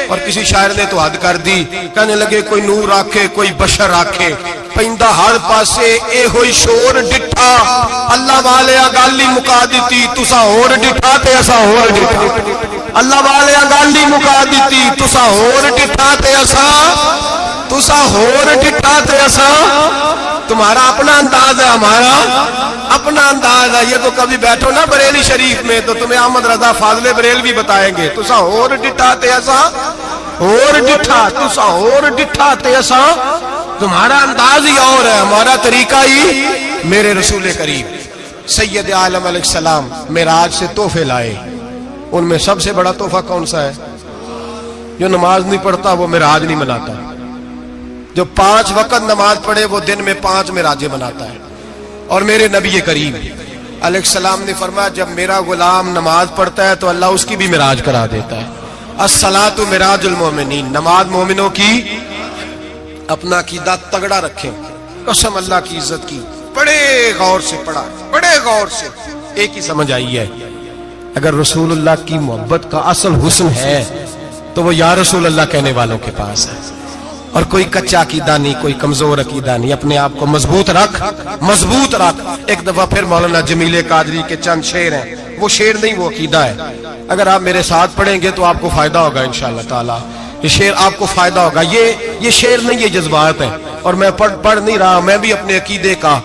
اور کسی شاعر نے تو حد کر دی، کہنے لگے کوئی نور آکھے کوئی بشر آکھے، پیندہ ہر پاسے اے ہوئی شور ڈٹھا، اللہ والے گالی مکا دیتی تسا ہور ڈٹھا تے اسا ہور ڈٹھا، اللہ والے گالی مکا دیتی تسا ہور ڈٹھا تے اسا، تسا ہور ڈٹھا تے اسا۔ تمہارا اپنا انداز ہے، ہمارا اپنا انداز ہے۔ یہ تو کبھی بیٹھو نا بریلی شریف میں تو تمہیں احمد رضا فاضل بریل بھی بتائیں گے، تسا ہور ڈٹھا تے اسا ہور ڈٹھا، تسا ہور ڈٹھا تے اسا۔ تمہارا انداز ہی اور ہے، ہمارا طریقہ ہی۔ میرے رسول کریم سید عالم علیہ السلام معراج سے تحفے لائے، ان میں سب سے بڑا تحفہ کون سا ہے؟ جو نماز نہیں پڑھتا وہ معراج نہیں مناتا، جو 5 وقت نماز پڑھے وہ دن میں 5 معراجیں مناتا ہے۔ اور میرے نبی کریم علیہ السلام نے فرمایا جب میرا غلام نماز پڑھتا ہے تو اللہ اس کی بھی معراج کرا دیتا ہے۔ الصلاۃ معراج المومنین، نماز مومنوں کی۔ اپنا عقیدہ تگڑا رکھیں، قسم اللہ کی عزت کی، بڑے غور سے پڑھا، بڑے غور سے۔ ایک ہی سمجھ آئی ہے، اگر رسول اللہ کی محبت کا اصل حسن ہے تو وہ یا رسول اللہ کہنے والوں کے پاس ہے، اور کوئی کچا عقیدہ نہیں، کوئی کمزور عقیدہ نہیں۔ اپنے آپ کو مضبوط رکھ، مضبوط رکھ۔ ایک دفعہ پھر مولانا جمیل قادری کے چند شعر ہیں، وہ شعر نہیں وہ عقیدہ ہے۔ اگر آپ میرے ساتھ پڑھیں گے تو آپ کو فائدہ ہوگا انشاءاللہ تعالی، یہ شعر آپ کو فائدہ ہوگا۔ یہ شعر نہیں، یہ جذبات ہیں، اور میں پڑھ نہیں رہا، میں بھی اپنے عقیدے کا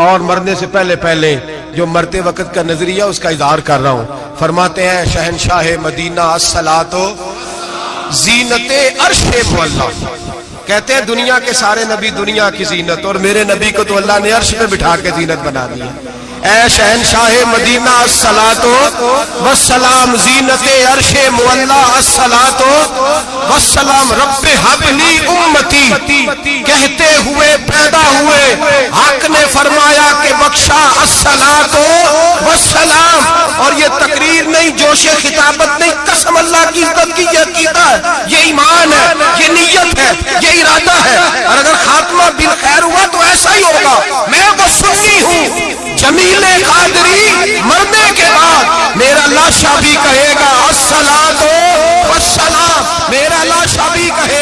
اور مرنے سے پہلے جو مرتے وقت کا نظریہ اس کا اظہار کر رہا ہوں۔ فرماتے ہیں شہنشاہ مدینہ الصلاۃ زینت عرش معلا، کہتے ہیں دنیا کے سارے نبی دنیا کی زینت، اور میرے نبی کو تو اللہ نے عرش پہ بٹھا کے زینت بنا دیا۔ اے شہنشاہ مدینہ الصلاۃ والسلام زینت عرش معلا، الصلاۃ والسلام رب حب لی امتی، کہتے ہوئے پیدا ہوئے حق نے فرمایا کہ بخشا الصلاۃ والسلام۔ اور یہ تقریر نہیں، جوش خطابت نہیں، قسم اللہ کی عزت کی، یہ عقیدہ ہے، یہ ایمان ہے، یہ نیت ہے، یہ ارادہ ہے۔ اور اگر خاتمہ بالخیر ہوا تو ایسا ہی ہوگا۔ میں وہ سنی ہوں، جمیل قادری مرنے کے بعد میرا لاشا بھی کہے گا الصلاۃ والسلام، میرا لاشا بھی کہے